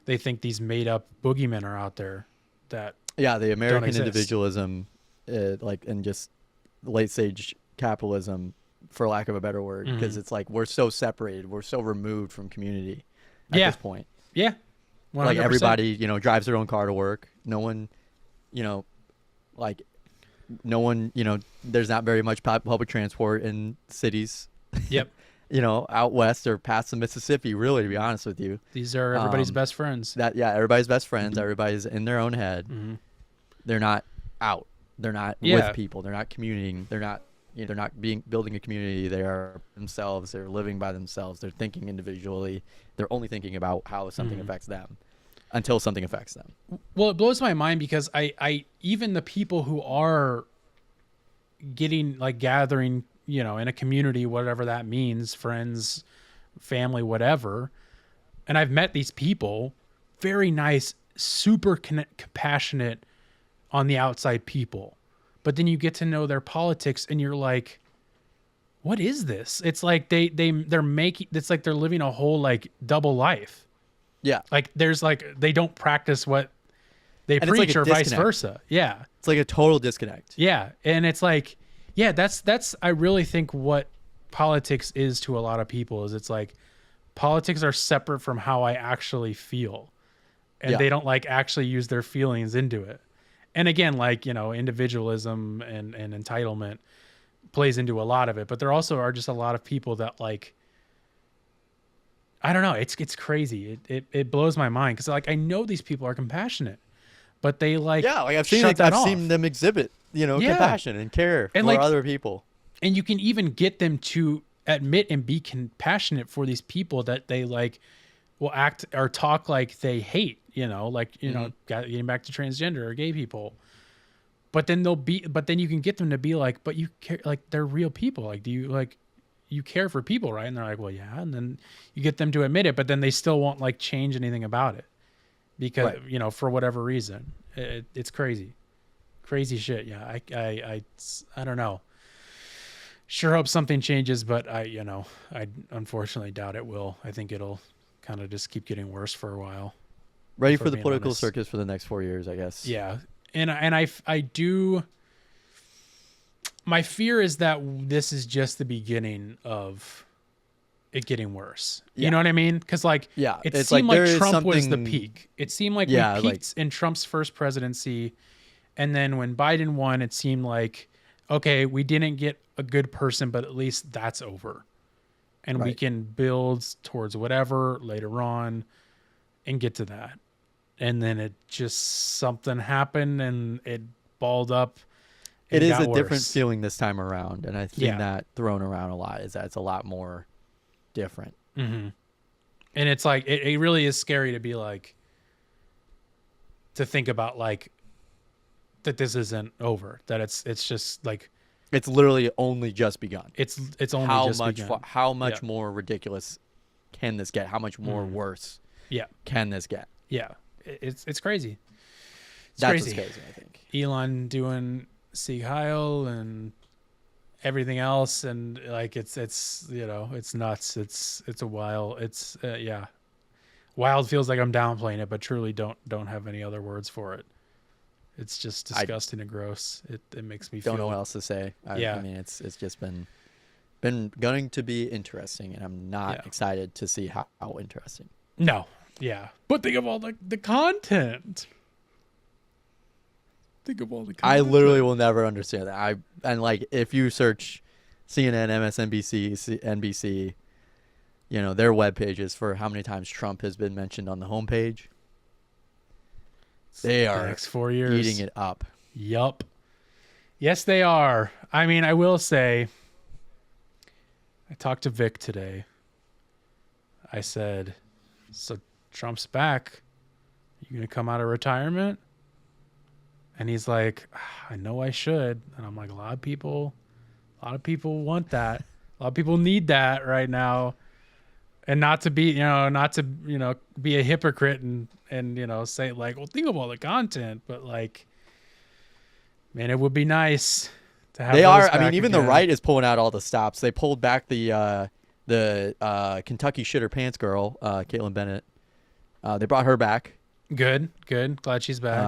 think these made up boogeymen are out there. That the American individualism, like, and just late stage capitalism, for lack of a better word, because it's like we're so separated, we're so removed from community at this point. Yeah, 100%. Like everybody, you know, drives their own car to work. No one, you know, there's not very much public transport in cities. Yep. You know, out west or past the Mississippi, really, to be honest with you. These are everybody's best friends. Everybody's best friends. Everybody's in their own head. Mm-hmm. They're not out. They're not with people. They're not communing. They're not building a community. They are themselves. They're living by themselves. They're thinking individually. They're only thinking about how something affects them until something affects them. Well, it blows my mind because I even the people who are gathering, you know, in a community, whatever that means, friends, family, whatever. And I've met these people, very nice, super compassionate on the outside people. But then you get to know their politics and you're like, what is this? It's like they're making, it's like they're living a whole like double life. Yeah. Like there's like, they don't practice what they preach, like or vice disconnect. versa. Yeah. It's like a total disconnect. Yeah. And it's like, yeah, that's I really think what politics is to a lot of people is it's like politics are separate from how I actually feel. And they don't like actually use their feelings into it. And again, like, you know, individualism and entitlement plays into a lot of it, but there also are just a lot of people that like, I don't know. It's crazy. It blows my mind. Cause like, I know these people are compassionate, but they like, I've seen them exhibit, you know, compassion and care for other people. And you can even get them to admit and be compassionate for these people that they like will act or talk like they hate, you know, like, you know, getting back to transgender or gay people. But then you can get them to be like, but you care, like they're real people. Like, do you like, you care for people, right? And they're like, well, yeah. And then you get them to admit it, but then they still won't like change anything about it because, you know, for whatever reason, it's crazy shit. Yeah. I don't know. Sure hope something changes, but I unfortunately doubt it will. I think it'll kind of just keep getting worse for a while. Ready for the political circus for the next 4 years, I guess. Yeah. And I do. My fear is that this is just the beginning of it getting worse. You know what I mean? Because like, it seemed like Trump was the peak. It seemed like we peaked in Trump's first presidency, and then when Biden won, it seemed like, okay, we didn't get a good person, but at least that's over, and we can build towards whatever later on, and get to that. And then it just something happened, and it balled up. It is a different feeling this time around, and I think that thrown around a lot is that it's a lot more different. Mm-hmm. And it's like it really is scary to be like, to think about like that this isn't over, that it's just like It's literally only just begun. it's only just begun. How much Yeah. more ridiculous can this get? How much more worse Yeah. can this get? Yeah. It's crazy. It's That's crazy. what's crazy, I think. Elon doing Sieg Heil and everything else, and like it's it's nuts. It's a wild. Wild feels like I'm downplaying it, but truly don't have any other words for it. It's just disgusting and gross. It makes me Don't know feel what else to say. Yeah. I mean, it's just been going to be interesting, and I'm not excited to see how interesting. no. Yeah, but think of all the content. Think of all the content. I literally will never understand that. And like if you search CNN, MSNBC, NBC, their web pages for how many times Trump has been mentioned on the homepage, they The are next 4 years eating it up. Yup. Yes, they are. I mean, I will say, I talked to Vic today. I said, so Trump's back. You going to come out of retirement? And he's like, I know I should. And I'm like, a lot of people want that. A lot of people need that right now. And not to be, be a hypocrite and say like, well, think of all the content, but like, man, it would be nice to have. They those are. I back mean, even the again. right is pulling out all the stops. They pulled back the Kentucky shitter pants girl, Caitlin Bennett. They brought her back. Good. Glad she's back.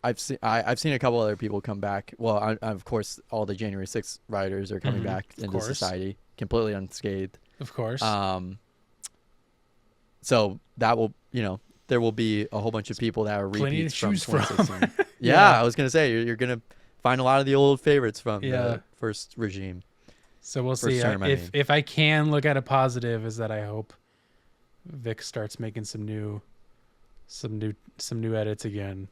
I've seen a couple other people come back. Well, of course, all the January 6th rioters are coming back into course. society completely unscathed. Of course. So that will, there will be a whole bunch of people that are Plenty to repeats from choose from. 2016. Yeah. I was gonna say you're gonna find a lot of the old favorites from Yeah. the first regime. So we'll First see. term, I mean. If I can look at a positive, is that I hope Vic starts making some new edits again,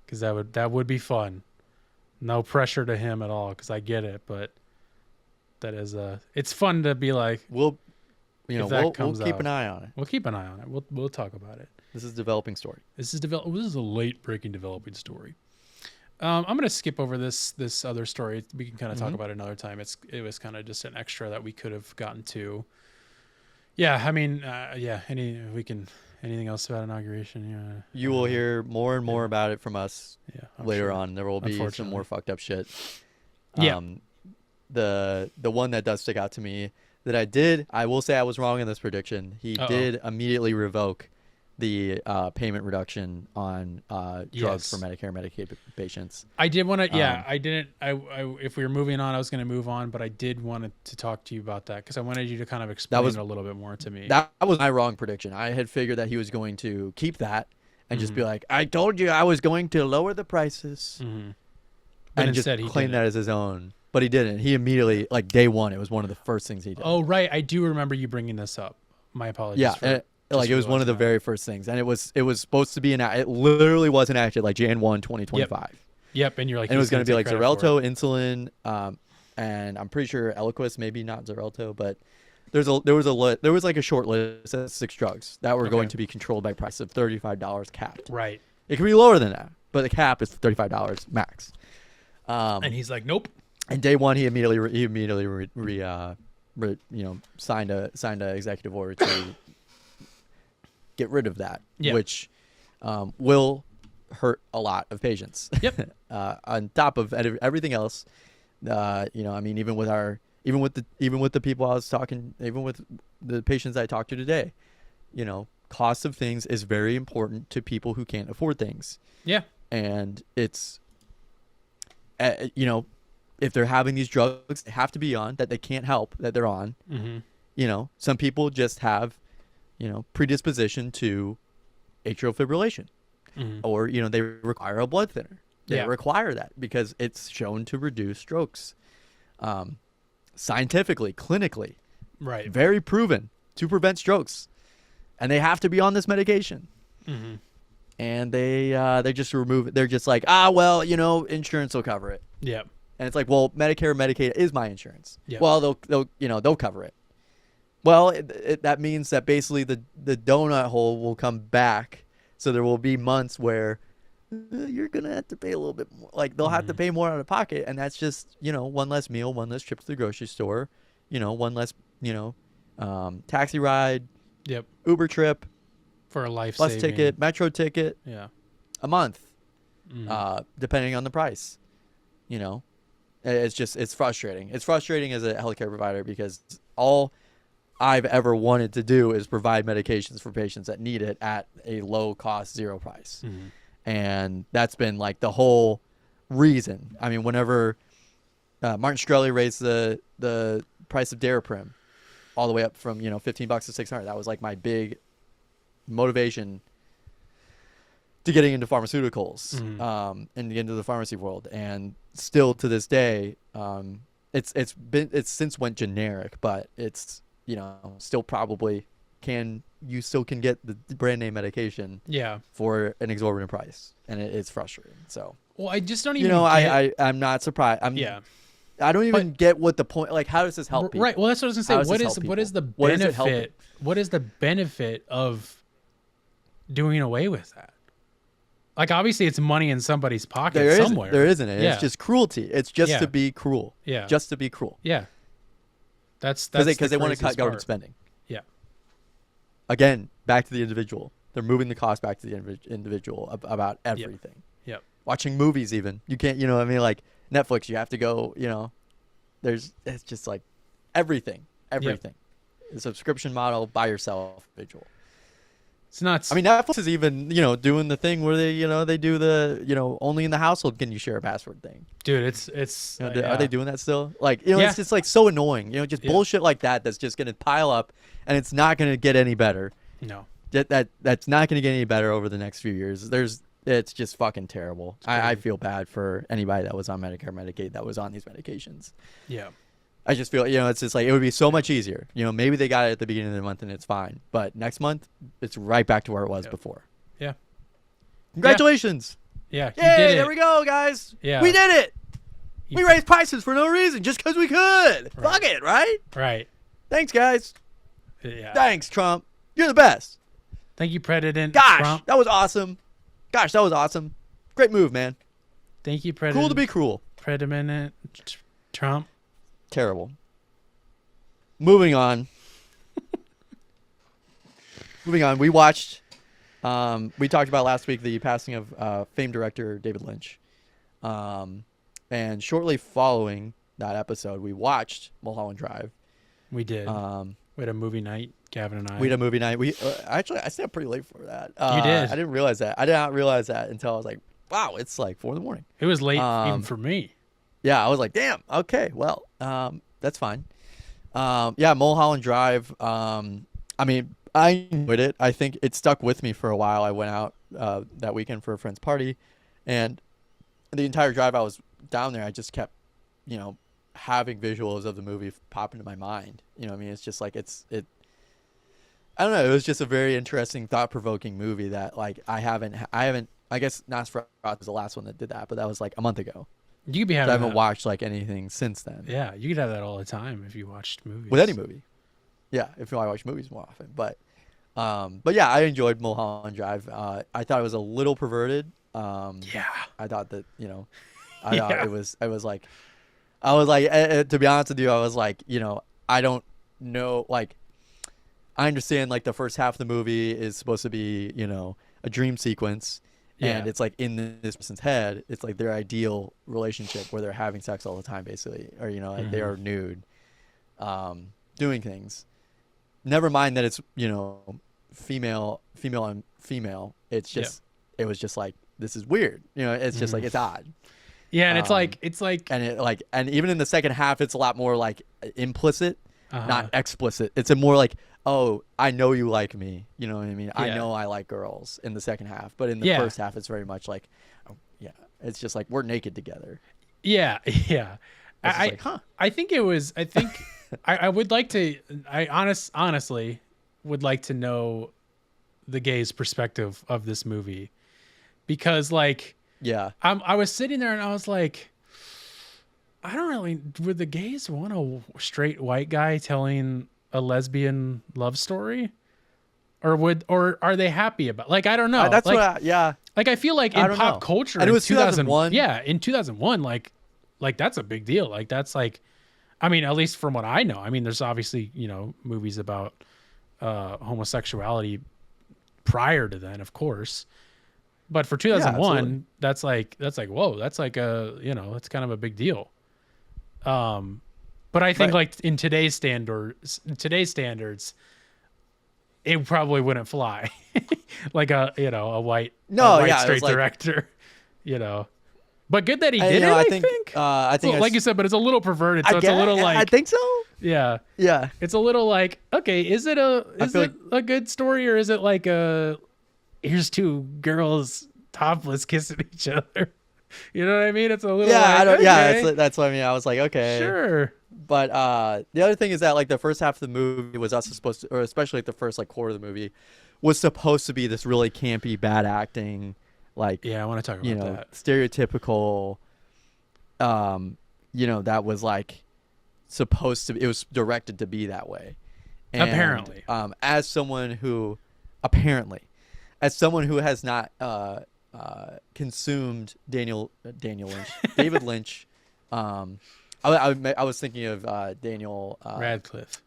because that would be fun. No pressure to him at all, because I get it, but that is it's fun to be like, We'll that we'll comes keep out. an eye on it. we'll keep an eye on it. We'll talk about it. This is a developing story. This is a late breaking developing story. I'm gonna skip over this other story. We can kind of talk about it another time. It was kind of just an extra that we could have gotten to. Yeah, I mean, anything else about inauguration? Yeah, You will hear more and more about it from us I'm later sure. on. There will be some Unfortunately. more fucked up shit. Yeah. The one that does stick out to me that I will say I was wrong in this prediction. He did immediately revoke the payment reduction on drugs for Medicare and Medicaid patients. I did want to. Yeah, I didn't. I if we were moving on, I was going to move on, but I did want to talk to you about that because I wanted you to kind of explain it a little bit more to me. That was my wrong prediction. I had figured that he was going to keep that and just be like, I told you I was going to lower the prices. But And just instead, he claim didn't. that as his own. But he didn't. He immediately, like day one, it was one of the first things he did. Oh, right. I do remember you bringing this up. My apologies. Yeah, for and it was just one of the realizing very first things, and it was supposed to be it literally was enacted like Jan 1, 2025. that. Yep, and you're like, And it was going to be like Xarelto, insulin, and I'm pretty sure Eliquis, maybe not Xarelto, but there was like a short list of 6 drugs that were going to be controlled by price of $35 capped. Right. It could be lower than that, but the cap is $35 max. And he's like, nope. And day one, he immediately signed a executive order to get rid of that, which will hurt a lot of patients. Yep. On top of everything else, I mean, even with the people I was talking, even with the patients I talked to today, cost of things is very important to people who can't afford things. Yeah. And it's, if they're having these drugs they have to be on that they can't help that they're on, some people just have, predisposition to atrial fibrillation, or, they require a blood thinner. They require that because it's shown to reduce strokes, scientifically, clinically, Right. very proven to prevent strokes, and they have to be on this medication. And they just remove it. They're just like, insurance will cover it. Yep. And it's like, well, Medicare and Medicaid is my insurance. Yep. Well, they'll cover it. Well, that means that basically the donut hole will come back So there will be months where you're going to have to pay a little bit more. Like they'll have to pay more out of pocket. And that's just, one less meal, one less trip to the grocery store, one less, taxi ride, Yep. Uber trip, For a life bus ticket, metro ticket, Yeah. a month, Mhm. depending on the price. It's frustrating. It's frustrating as a healthcare provider because all I've ever wanted to do is provide medications for patients that need it at a low cost, zero price. Mhm. And that's been like the whole reason. I mean, whenever Martin Shkreli raised the price of Daraprim all the way up from, $15 to $600, that was like my big motivation to getting into pharmaceuticals, and to get into the pharmacy world. And still to this day, it's since went generic, but it's, still probably you still can get the brand name medication Yeah. for an exorbitant price, and it's frustrating. So, Well, I just don't even. I'm not surprised. Yeah. I don't even get what the point. Like, how does this help people? Right. Well, that's what I was How gonna does say. this help What is the people? What is it helping? benefit? What is the benefit of doing away with that? Like, obviously, it's money in somebody's pocket somewhere. There isn't it. Yeah. It's just cruelty. It's just Yeah. to be cruel. Yeah. Just to be cruel. Yeah. That's Because they want to cut craziest government part. spending. Yeah. Again, back to the individual. They're moving the cost back to the individual about everything. Yep. Watching movies, even you can't. Like Netflix, you have to go. It's just like everything. The subscription model by yourself, individual. It's nuts. I mean, Netflix is even, doing the thing where they do the, only in the household can you share a password thing. dude, it's. Are they doing that still? Like, Yeah. it's just like so annoying. Just Yeah. bullshit like that. That's just gonna pile up, and it's not gonna get any better. No. That's not gonna get any better over the next few years. It's just fucking terrible. I crazy. feel bad for anybody that was on Medicare, Medicaid, that was on these medications. Yeah. I just feel, it's just like, it would be so much easier. Maybe they got it at the beginning of the month and it's fine. But next month, it's right back to where it was before. Yeah. Congratulations. Yeah. You Yay, did it. there we go, guys. Yeah. We did it. You- We raised prices for no reason, just because we could. Right. Fuck it, right? Right. Thanks, guys. Yeah. Thanks, Trump. You're the best. Thank you, President Gosh, Trump. that was awesome. Great move, man. Thank you, President. Cool to be cruel. President Trump. Terrible. Moving on. We watched, we talked about last week the passing of famed director David Lynch. And shortly following that episode, we watched Mulholland Drive. We did. We had a movie night, Gavin and I. We had a movie night. We actually, I stayed up pretty late for that. You did. I didn't realize that. I did not realize that until I was like, wow, it's like 4 a.m. It was late even for me. Yeah, I was like, damn. Okay, well, that's fine. Mulholland Drive. I mean, I enjoyed it. I think it stuck with me for a while. I went out that weekend for a friend's party, and the entire drive I was down there, I just kept, having visuals of the movie pop into my mind. You know what I mean? It's just like I don't know. It was just a very interesting, thought-provoking movie that like I haven't. I guess Nosferatu was the last one that did that, but that was like a month ago. You could be So having I haven't that. watched like anything since then. Yeah, you could have that all the time if you watched movies. With any movie. Yeah, if I watch movies more often. But yeah, I enjoyed Mulholland Drive. I thought it was a little perverted. Yeah. I thought that, I thought it was I was like, to be honest with you, I was like, I don't know, like, I understand like the first half of the movie is supposed to be, a dream sequence. And Yeah. it's like in this person's head, it's like their ideal relationship where they're having sex all the time, basically, or like they are nude, doing things. Never mind that it's female on female. It's just it was just like, this is weird. It's just like, it's odd. Yeah, and it's like And even in the second half, it's a lot more like implicit, Uh-huh. not explicit. It's a more like, oh, I know you like me. You know what I mean? I Yeah. know I like girls in the second half. But in the Yeah. first half, it's very much like, oh, yeah. It's just like, we're naked together. yeah, yeah. It's just like, huh. I think I would like to. I honestly would like to know the gay's perspective of this movie, because like Yeah. I was sitting there and I was like, I don't really. Would the gays want a straight white guy telling a lesbian love story, or are they happy about? Like, I don't know. That's like, what. Like, I feel like I in don't pop know. culture, And it in was 2001. Yeah, in 2001, like that's a big deal. Like, that's like, I mean, at least from what I know. I mean, there's obviously movies about homosexuality prior to then, of course. But for 2001, that's like whoa, that's like that's kind of a big deal. But I think like in today's standards, it probably wouldn't fly. Like a white straight director, But good that he did it. I think. I think, like you said, but it's a little perverted. So it's a little like, I think so. Yeah. Yeah. It's a little like, okay, is it a good story, or is it like here's two girls topless kissing each other? You know what I mean? It's a little that's what I mean. I was like, okay, sure. But the other thing is that like the first half of the movie was also supposed to, or especially like the first like quarter of the movie, was supposed to be this really campy, bad acting, like I want to talk about that stereotypical. That was like supposed to. It was directed to be that way. And, apparently, as someone who has not consumed David Lynch. I was thinking of Daniel Radcliffe.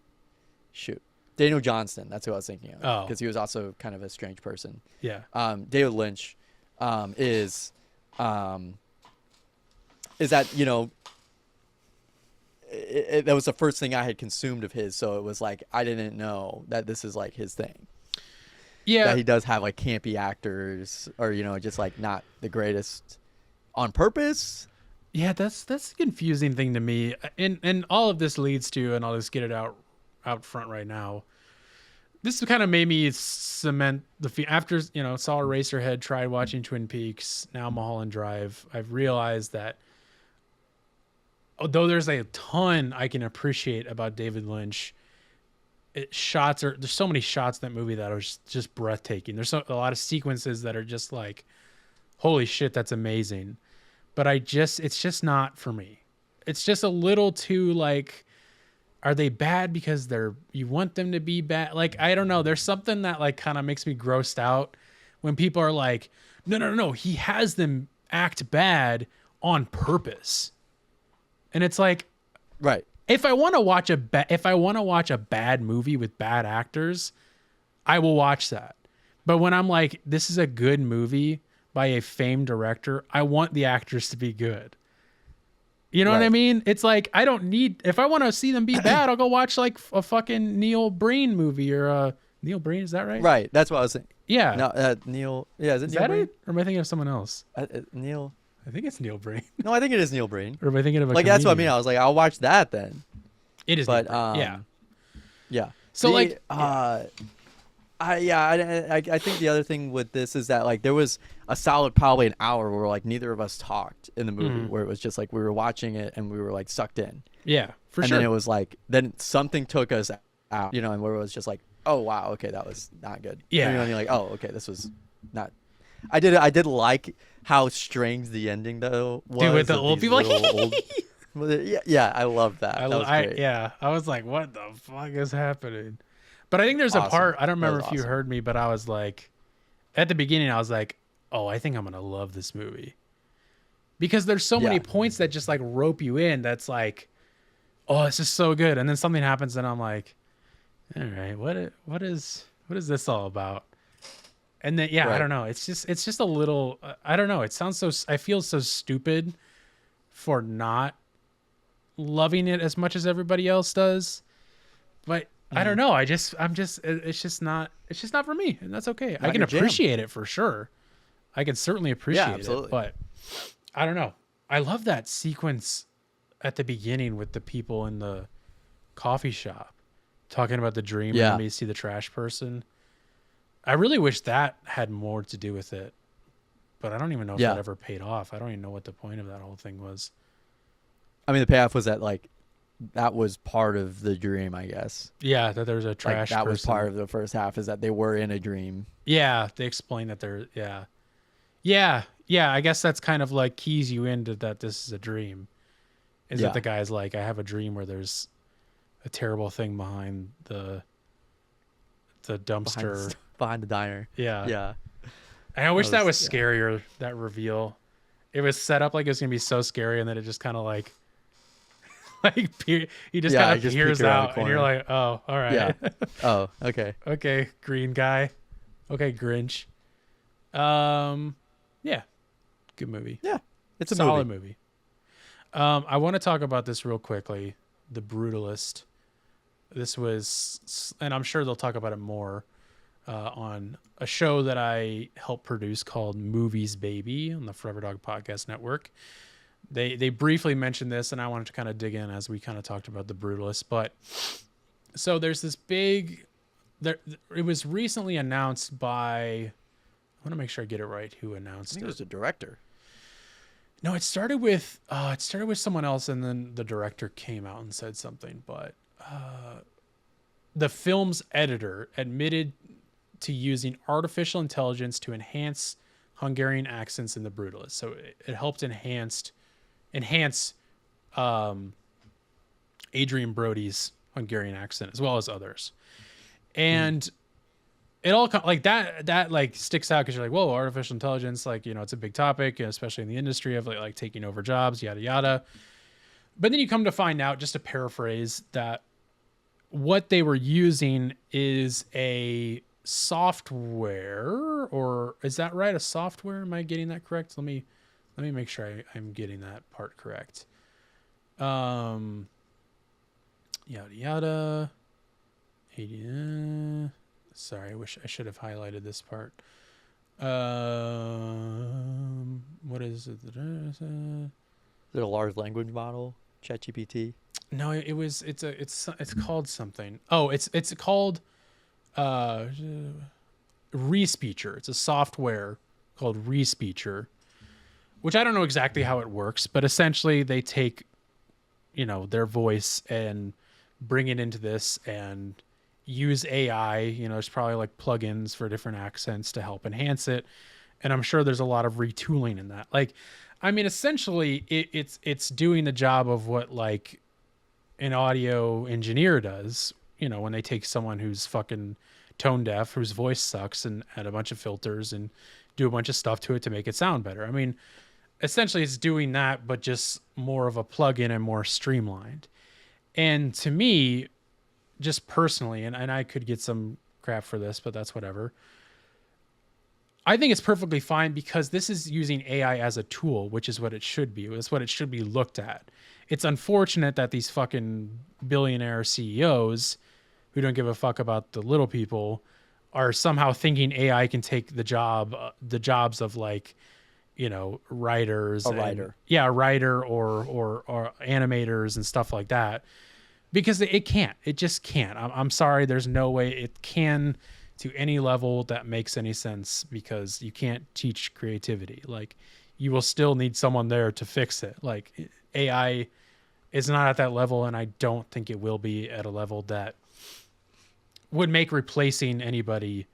Daniel Johnston. That's who I was thinking of. Oh, because he was also kind of a strange person. Yeah. David Lynch is that that was the first thing I had consumed of his, so it was like I didn't know that this is like his thing. Yeah, that he does have like campy actors, or just like not the greatest on purpose. Yeah, that's the confusing thing to me, and all of this leads to, and I'll just get it out front right now. This kind of made me cement after saw Eraserhead, tried watching Twin Peaks, now Mulholland Drive. I've realized that although there's a ton I can appreciate about David Lynch, there's so many shots in that movie that are just breathtaking. There's a lot of sequences that are just like, holy shit, that's amazing. But it's just not for me. It's just a little too like, are they bad because you want them to be bad? Like, I don't know. There's something that like kind of makes me grossed out when people are like, no, he has them act bad on purpose. And it's like, right. If I want to watch a bad movie with bad actors, I will watch that. But when I'm like, this is a good movie by a famed director, I want the actors to be good. You know what I mean? It's like, I don't need, if I want to see them be bad, I'll go watch like a fucking Neil Breen movie or Neil Breen. Is that right? Right. That's what I was saying. Yeah. No, Neil. Yeah. Is Neil that Breen? it? Or am I thinking of someone else? Neil. I think it's Neil Breen. No, I think it is Neil Breen. Or am I thinking of a like comedian? that's what I mean. I was like, I'll watch that then. It is. But yeah. So I think the other thing with this is that like there was a solid probably an hour where like neither of us talked in the movie, where it was just like we were watching it and we were like sucked in. Yeah, for and sure. And then it was like something took us out, and where it was just like, oh wow, okay, that was not good. Yeah. And you're like, oh okay, this was not. I did like how strange the ending though was. Dude, with the old people yeah, I love that. That was great. I was like, what the fuck is happening? But I think there's a part, I don't remember if you heard me, but I was like, at the beginning, I was like, oh, I think I'm going to love this movie. Because there's so many points that just like rope you in. That's like, oh, this is so good. And then something happens and I'm like, all right, what is this all about? And then, I don't know. It's just a little, I don't know. I feel so stupid for not loving it as much as everybody else does. But I don't know. It's just not for me, and that's okay. I can appreciate it for sure. I can certainly appreciate it, but I don't know. I love that sequence at the beginning with the people in the coffee shop talking about the dream and then you see the trash person. I really wish that had more to do with it, but I don't even know if that ever paid off. I don't even know what the point of that whole thing was. I mean, the payoff was that like that was part of the dream, I guess. Yeah, that there's a trash person. That was part of the first half, is that they were in a dream. Yeah, they explain that they're Yeah, I guess that's kind of like keys you into that this is a dream. Is that the guy's like, I have a dream where there's a terrible thing behind the dumpster behind the diner. Yeah. Yeah. And I wish that was yeah. scarier, that reveal. It was set up like it was going to be so scary, and then it just kind of like he just kind of just peers peek around the out, and you're corner. like, oh, all right. Yeah. Oh, okay. Okay, green guy. Okay, Grinch. Yeah. Good movie. Yeah. It's a solid movie. I want to talk about this real quickly. The Brutalist. This was, and I'm sure they'll talk about it more on a show that I helped produce called Movies Baby on the Forever Dog Podcast Network. They briefly mentioned this, and I wanted to kind of dig in as we kind of talked about The Brutalist. But so there's this big, it was recently announced by, I want to make sure I get it right, who I announced think it. it was the director. No, it started with someone else, and then the director came out and said something. But the film's editor admitted to using artificial intelligence to enhance Hungarian accents in The Brutalist. So it helped enhance Adrian Brody's Hungarian accent as well as others, and it all like that like sticks out because you're like, whoa, artificial intelligence, like, you know, it's a big topic, especially in the industry of like taking over jobs, yada yada. But then you come to find out, just to paraphrase, that what they were using is a software, or is that right? A software? Am I getting that correct? Let me make sure I'm getting that part correct. Yada yada. Sorry, I should have highlighted this part. What is it? Is it a large language model? ChatGPT? No, it's called something. Oh, it's called Respeecher. It's a software called Respeecher, which I don't know exactly how it works, but essentially they take, you know, their voice and bring it into this and use AI. You know, there's probably like plugins for different accents to help enhance it. And I'm sure there's a lot of retooling in that. Like, I mean, essentially it's doing the job of what like an audio engineer does, you know, when they take someone who's fucking tone deaf, whose voice sucks, and add a bunch of filters and do a bunch of stuff to it to make it sound better. I mean, essentially it's doing that, but just more of a plugin and more streamlined. And to me, just personally, and I could get some crap for this, but that's whatever. I think it's perfectly fine because this is using AI as a tool, which is what it should be. It's what it should be looked at. It's unfortunate that these fucking billionaire CEOs who don't give a fuck about the little people are somehow thinking AI can take the jobs of, like, you know, writers. Yeah, a writer or animators and stuff like that. Because it can't. It just can't. I'm sorry. There's no way it can to any level that makes any sense, because you can't teach creativity. Like, you will still need someone there to fix it. Like, AI is not at that level, and I don't think it will be at a level that would make replacing anybody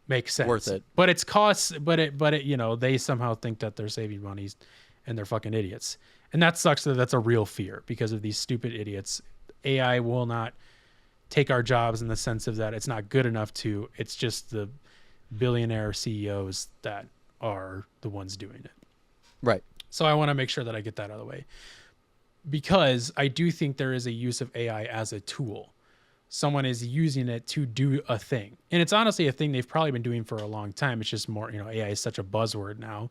make sense. Worth it. But it's costs. But it you know, they somehow think that they're saving money, and they're fucking idiots. And that sucks. That's a real fear because of these stupid idiots. AI will not take our jobs in the sense of that it's not good enough to. It's just the billionaire CEOs that are the ones doing it. Right. So I want to make sure that I get that out of the way, because I do think there is a use of AI as a tool. Someone is using it to do a thing. And it's honestly a thing they've probably been doing for a long time. It's just more, you know, AI is such a buzzword now,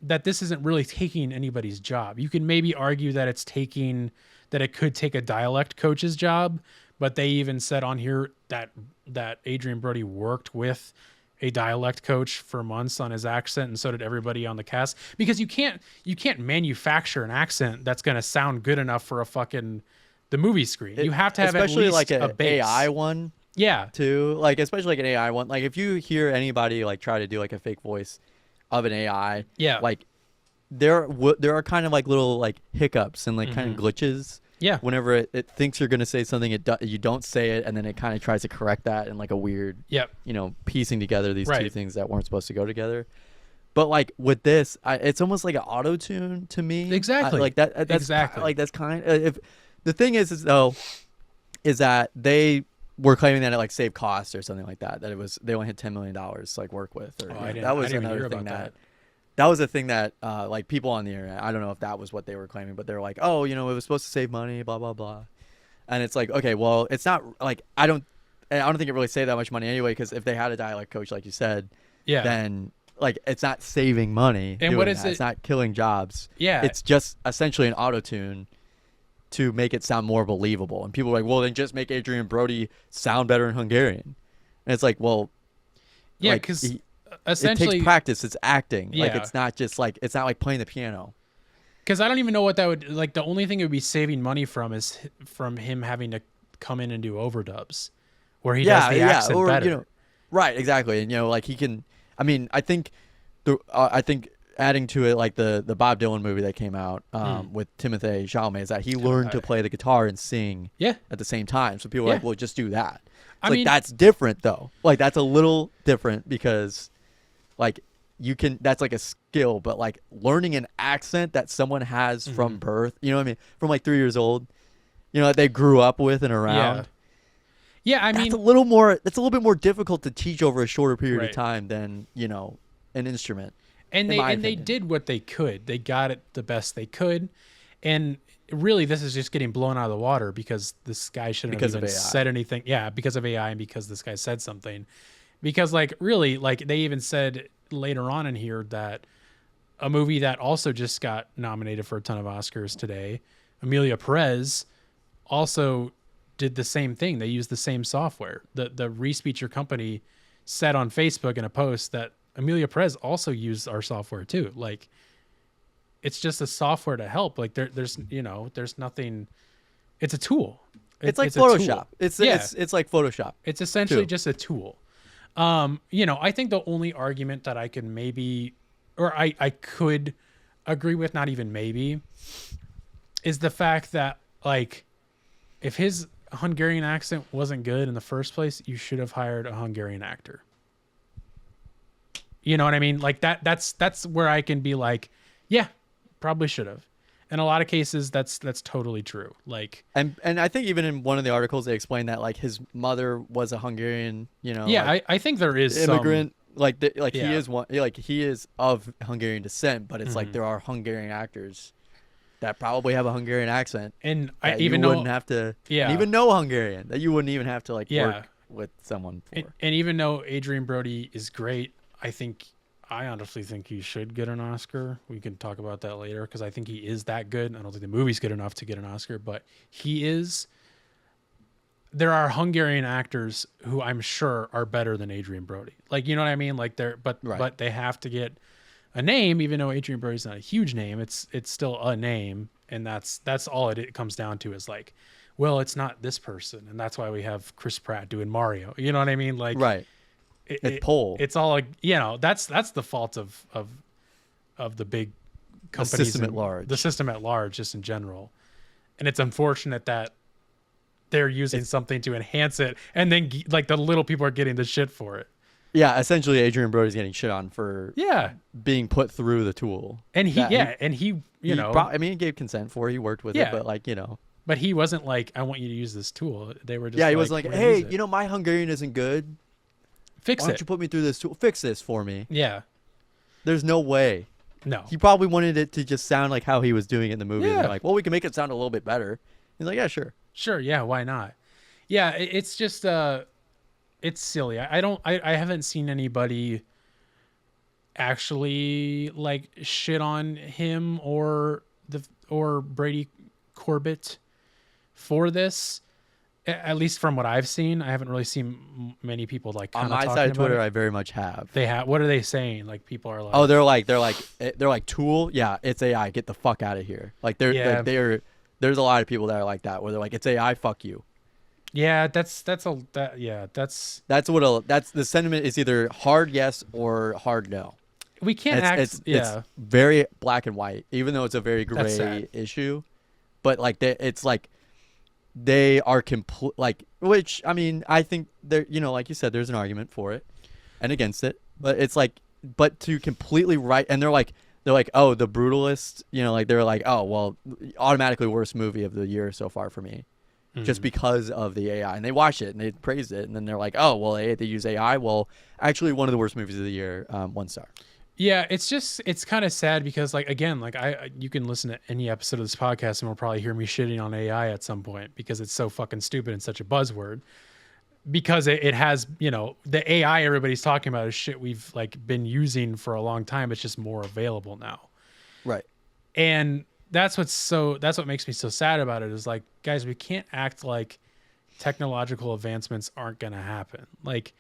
that this isn't really taking anybody's job. You can maybe argue that it could take a dialect coach's job, but they even said on here that Adrian Brody worked with a dialect coach for months on his accent, and so did everybody on the cast, because you can't manufacture an accent that's going to sound good enough for the movie screen. You have to have especially at least like a base. AI one. Yeah. Too, like, especially like an AI one. Like, if you hear anybody like try to do like a fake voice of an AI, Yeah. like there are kind of like little like hiccups and like kind of glitches. Yeah. Whenever it thinks you're gonna say something, you don't say it, and then it kind of tries to correct that in like a weird, Yep. you know, piecing together these Right. two things that weren't supposed to go together. But like with this, it's almost like an auto tune to me. Exactly. Like that. That's Exactly. like that's kind of. If the thing is that they were claiming that it like saved costs or something like that. That it was they only had $10 million to like work with. Or that was another thing that was a thing that like people on the internet. I don't know if that was what they were claiming, but they were like, oh, it was supposed to save money, blah blah blah. And it's like, okay, well, it's not like I don't think it really saved that much money anyway. Because if they had a dialect coach, like you said, then like it's not saving money. And what is it? It's not killing jobs. Yeah, it's just essentially an auto tune to make it sound more believable. And people are like, well, then just make Adrian Brody sound better in Hungarian. And it's like, well, yeah, because essentially it takes practice. It's acting. Yeah. Like it's not just like it's not like playing the piano. Because I don't even know what that would like. The only thing it would be saving money from is from him having to come in and do overdubs, where he does the accent better. Right, exactly. And like he can. I mean, I think adding to it like the Bob Dylan movie that came out with Timothée Chalamet is that he learned to play the guitar and sing at the same time. So people are like, well, just do that. I mean, that's different though. Like that's a little different because like you can that's like a skill, but like learning an accent that someone has from birth, you know what I mean? From like 3 years old, that they grew up with and around. Yeah, I mean, it's a little bit more difficult to teach over a shorter period of time than, an instrument. And they did what they could. They got it the best they could. And really this is just getting blown out of the water because this guy shouldn't have even said anything. Yeah, because of AI and because this guy said something. Because like really, like they even said later on in here that a movie that also just got nominated for a ton of Oscars today, Amelia Perez, also did the same thing. They used the same software. The Respeecher company said on Facebook in a post that Amelia Perez also used our software too. Like it's just a software to help. Like there's nothing. It's a tool. It's like Photoshop. It's like Photoshop. It's essentially just a tool. I think the only argument that I can I could agree with, not even maybe, is the fact that like if his Hungarian accent wasn't good in the first place, you should have hired a Hungarian actor. You know what I mean? Like that's where I can be like, yeah, probably should have. In a lot of cases, that's totally true. Like, and I think even in one of the articles they explained that like his mother was a Hungarian, Yeah, like, I think there is immigrant. He is one. Like he is of Hungarian descent, but it's like there are Hungarian actors that probably have a Hungarian accent, and I even wouldn't have to even know Hungarian. That you wouldn't even have to like work with someone for. And even though Adrian Brody is great, I honestly think he should get an Oscar. We can talk about that later because I think he is that good. I don't think the movie's good enough to get an Oscar, but he is. There are Hungarian actors who I'm sure are better than Adrian Brody. Like, you know what I mean? Like but they have to get a name, even though Adrian Brody's not a huge name. It's still a name, and that's all it comes down to is like, well, it's not this person, and that's why we have Chris Pratt doing Mario. You know what I mean? Like, right. It's Pole. It's all like, that's the fault of the big companies, the system at large, just in general. And it's unfortunate that they're using something to enhance it, and then like the little people are getting the shit for it. Yeah, essentially, Adrian Brody's getting shit on for being put through the tool, and he he gave consent for it. He worked with it, but like but he wasn't like, I want you to use this tool. They were just he wasn't like, hey, my Hungarian isn't good. Why don't you put me through this tool? Fix this for me. Yeah. There's no way. No. He probably wanted it to just sound like how he was doing it in the movie. Yeah. And they're like, well, we can make it sound a little bit better. He's like, yeah, sure. Sure, yeah, why not? Yeah, it's just it's silly. I haven't seen anybody actually like shit on him or Brady Corbett for this. At least from what I've seen, I haven't really seen many people like on my side of Twitter. I very much have. They have. What are they saying? Like people are like, oh, they're like Tool. Yeah, it's AI. Get the fuck out of here. Like there's a lot of people that are like that, where they're like, it's AI. Fuck you. Yeah, that's the sentiment is either hard yes or hard no. We can't it's very black and white, even though it's a very gray issue. But like it's like. They are which I mean, I think there, like you said, there's an argument for it and against it, but it's like, but to completely and they're like, oh, The Brutalist, like they're like, oh, well, automatically worst movie of the year so far for me, just because of the AI, and they watched it and they praised it, and then they're like, oh well, they use AI. Well, actually, one of the worst movies of the year, 1 star. Yeah, it's kind of sad because like again, like you can listen to any episode of this podcast and will probably hear me shitting on AI at some point because it's so fucking stupid and such a buzzword. Because it has, the AI everybody's talking about is shit we've like been using for a long time. It's just more available now. Right. And that's what makes me so sad about it is like, guys, we can't act like technological advancements aren't going to happen. Like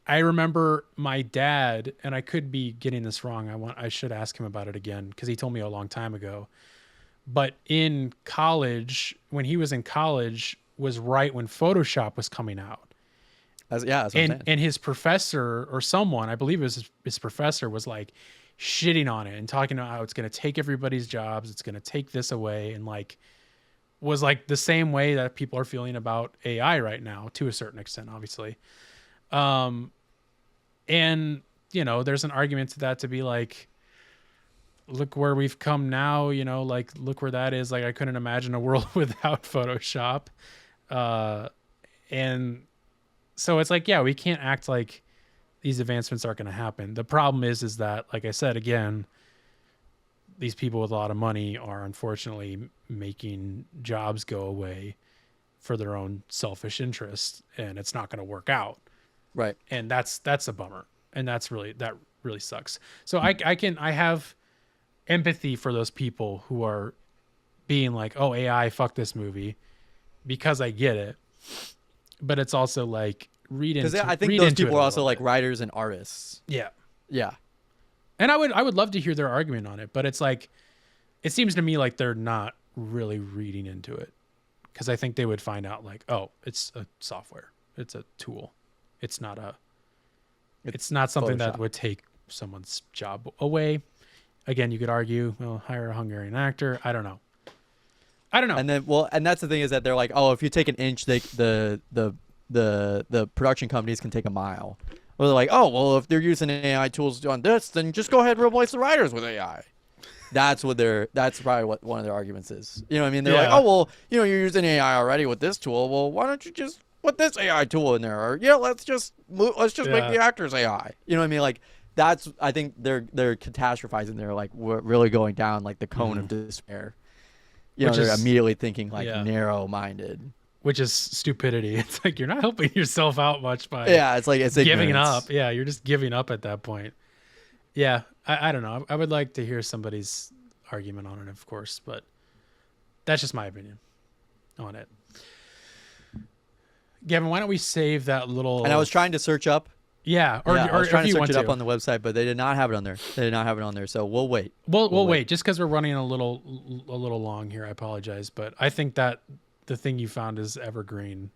I remember my dad, and I could be getting this wrong. I should ask him about it again because he told me a long time ago. But in college, when he was in college, was right when Photoshop was coming out. That's what I'm saying. And his professor or someone, I believe it was his professor, was like shitting on it and talking about how it's going to take everybody's jobs. It's going to take this away. And like, was like the same way that people are feeling about AI right now to a certain extent, obviously. And there's an argument to that to be like, look where we've come now, like look where that is. Like I couldn't imagine a world without Photoshop. And so it's like, yeah, we can't act like these advancements aren't going to happen. The problem is that, like I said, again, these people with a lot of money are unfortunately making jobs go away for their own selfish interests, and it's not going to work out. Right. And that's a bummer. And that really sucks. So I have empathy for those people who are being like, oh, AI, fuck this movie, because I get it. But it's also like because I think those people are also like writers and artists. Yeah. Yeah. And I would love to hear their argument on it, but it's like, it seems to me like they're not really reading into it, because I think they would find out like, oh, it's a software, it's a tool, it's not something that would take someone's job away. Again, you could argue, well, hire a Hungarian actor. I don't know. And then, and that's the thing is that they're like, oh, if you take an inch, the production companies can take a mile. Or they're like, oh, well, if they're using AI tools on this, then just go ahead and replace the writers with AI. That's probably what one of their arguments is. You know what I mean? They're like, oh, well, you're using AI already with this tool. Well, why don't you just put this AI tool in there? Or, let's just make the actors AI. You know what I mean? Like, I think they're catastrophizing. They're like, we're really going down like the cone of despair. They're immediately thinking like narrow-minded. Which is stupidity. It's like you're not helping yourself out much by it's giving ignorance. up. Yeah, you're just giving up at that point. Yeah, I don't know. I would like to hear somebody's argument on it, of course, but that's just my opinion on it. Gavin, why don't we save that little... And I was trying to search up. Yeah, I was trying to search it up on the website, but they did not have it on there. So we'll wait. We'll wait. Just because we're running a little long here. I apologize, but I think that the thing you found is evergreen,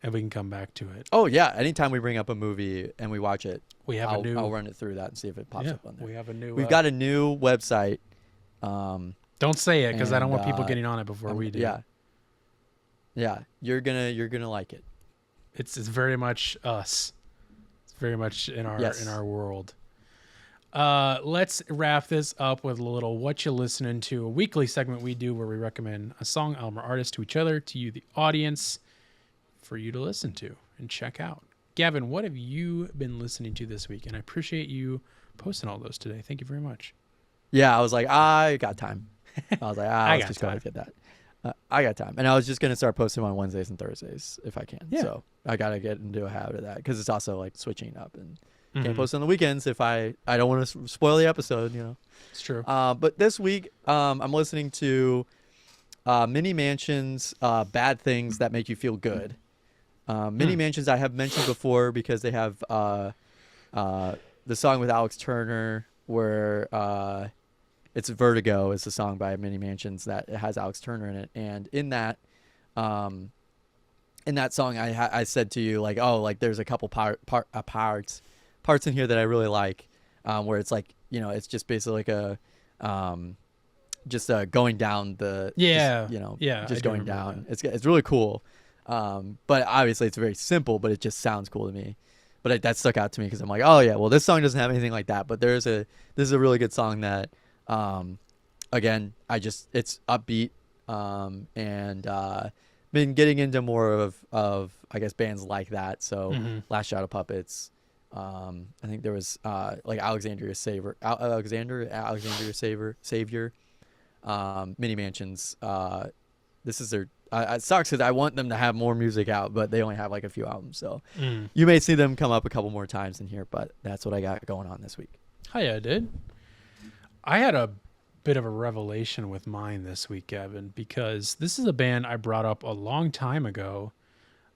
and we can come back to it. Oh yeah, anytime we bring up a movie and we watch it, I'll run it through that and see if it pops up on there. We've got a new website. Don't say it because I don't want people getting on it before we do. Yeah, you're gonna like it. It's very much us. It's very much in our world. Let's wrap this up with a little What You Listening To, a weekly segment we do where we recommend a song, album, or artist to each other, to you, the audience, for you to listen to and check out. Gavin, what have you been listening to this week? And I appreciate you posting all those today. Thank you very much. Yeah, I was like, I got time. I was like, let's just go ahead and get that. I got time. And I was just going to start posting on Wednesdays and Thursdays if I can. Yeah. So I got to get into a habit of that because it's also like switching up and can't post on the weekends if I don't want to spoil the episode, It's true. But this week, I'm listening to Mini Mansion's Bad Things That Make You Feel Good. Mini Mansions I have mentioned before because they have the song with Alex Turner where it's Vertigo is the song by Mini Mansions that has Alex Turner in it. And in that song, I said to you, like, oh, like there's a couple parts in here that I really like, where it's like, it's just basically like a going down the going down. It's really cool, but obviously it's very simple, but it just sounds cool to me. But that stuck out to me because I'm like, oh yeah, well this song doesn't have anything like that, but this is a really good song that again it's upbeat, and been getting into more of I guess bands like that. So Last Shadow Puppets. I think there was like Alexandria Savior, Savior, Mini Mansions. This is their. It sucks because I want them to have more music out, but they only have like a few albums. So you may see them come up a couple more times in here, but that's what I got going on this week. Oh yeah, I did. I had a bit of a revelation with mine this week, Gavin, because this is a band I brought up a long time ago.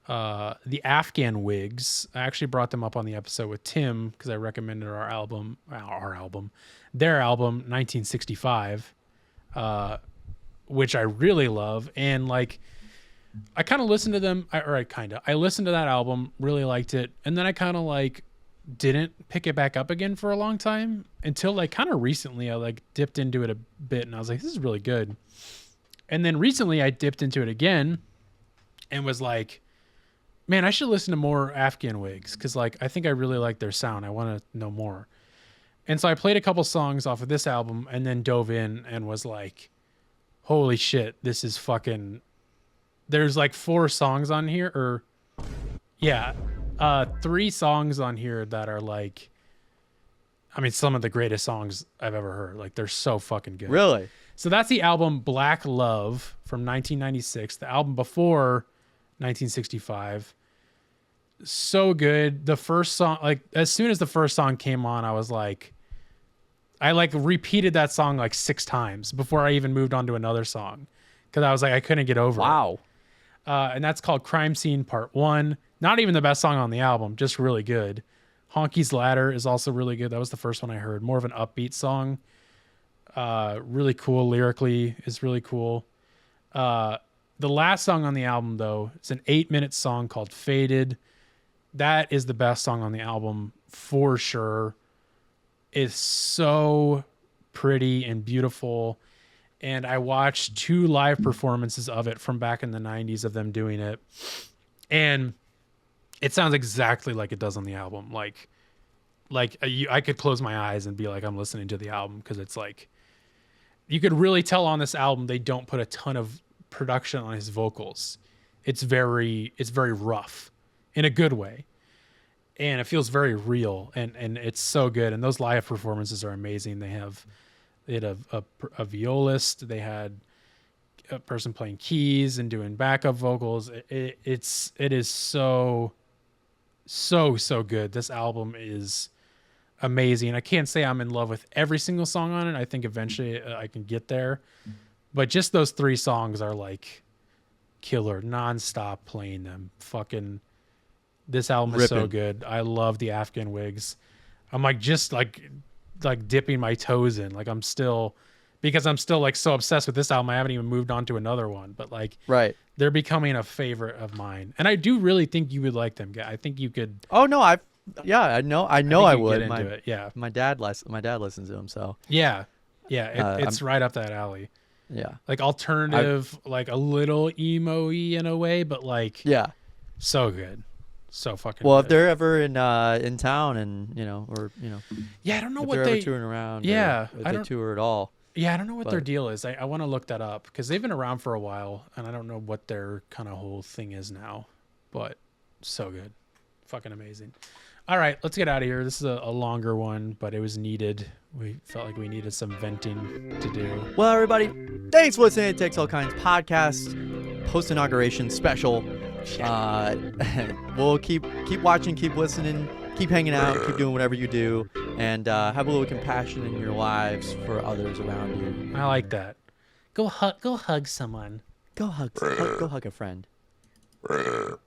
The Afghan Wigs. I actually brought them up on the episode with Tim because I recommended their album, 1965, which I really love. And like, I kind of listened to them, I listened to that album, really liked it. And then I kind of like didn't pick it back up again for a long time until like kind of recently I like dipped into it a bit and I was like, this is really good. And then recently I dipped into it again and was like, man, I should listen to more Afghan Wigs because like I think I really like their sound. I want to know more. And so I played a couple songs off of this album and then dove in and was like, holy shit, this is fucking... There's like 4 songs on here, or... Yeah, 3 songs on here that are like... I mean, some of the greatest songs I've ever heard. Like, they're so fucking good. Really? So that's the album Black Love from 1996. The album before 1965. So good. The first song, like, as soon as the first song came on, I was like... I like repeated that song like 6 times before I even moved on to another song. Because I was like, I couldn't get over it. Wow. And that's called Crime Scene Part 1. Not even the best song on the album, just really good. Honky's Ladder is also really good. That was the first one I heard. More of an upbeat song. Really cool lyrically. Is really cool. The last song on the album, though, it's an 8-minute song called Faded. That is the best song on the album for sure. It's so pretty and beautiful. And I watched 2 live performances of it from back in the 90s of them doing it. And it sounds exactly like it does on the album. I could close my eyes and be like, I'm listening to the album. Because it's like, you could really tell on this album, they don't put a ton of production on his vocals. It's very rough in a good way. And it feels very real, and it's so good. And those live performances are amazing. They had a violist. They had a person playing keys and doing backup vocals. It is so good. This album is amazing. I can't say I'm in love with every single song on it. I think eventually I can get there. But just those 3 songs are like killer, nonstop playing them. Fucking... This album is so good. I love the Afghan Wigs. I'm like just like dipping my toes in. Like I'm still like so obsessed with this album. I haven't even moved on to another one. But like, right, they're becoming a favorite of mine. And I do really think you would like them. I think you could. Oh no, I know I would. Get into it. Yeah, my dad listens to them. So yeah, it's right up that alley. Yeah, like alternative, like a little emo-y in a way, but like so good. So fucking well, good. If they're ever in town and yeah, I don't know if what they're they ever touring around, if they tour at all. Yeah, I don't know what their deal is. I want to look that up because they've been around for a while and I don't know what their kind of whole thing is now, but so good. Fucking amazing. All right, let's get out of here. This is a longer one, but it was needed. We felt like we needed some venting to do. Well, everybody, thanks for listening to Takes All Kinds podcast, post-inauguration special. We'll keep watching, keep listening, keep hanging out, keep doing whatever you do, and have a little compassion in your lives for others around you. I like that. Go hug someone. Go hug a friend.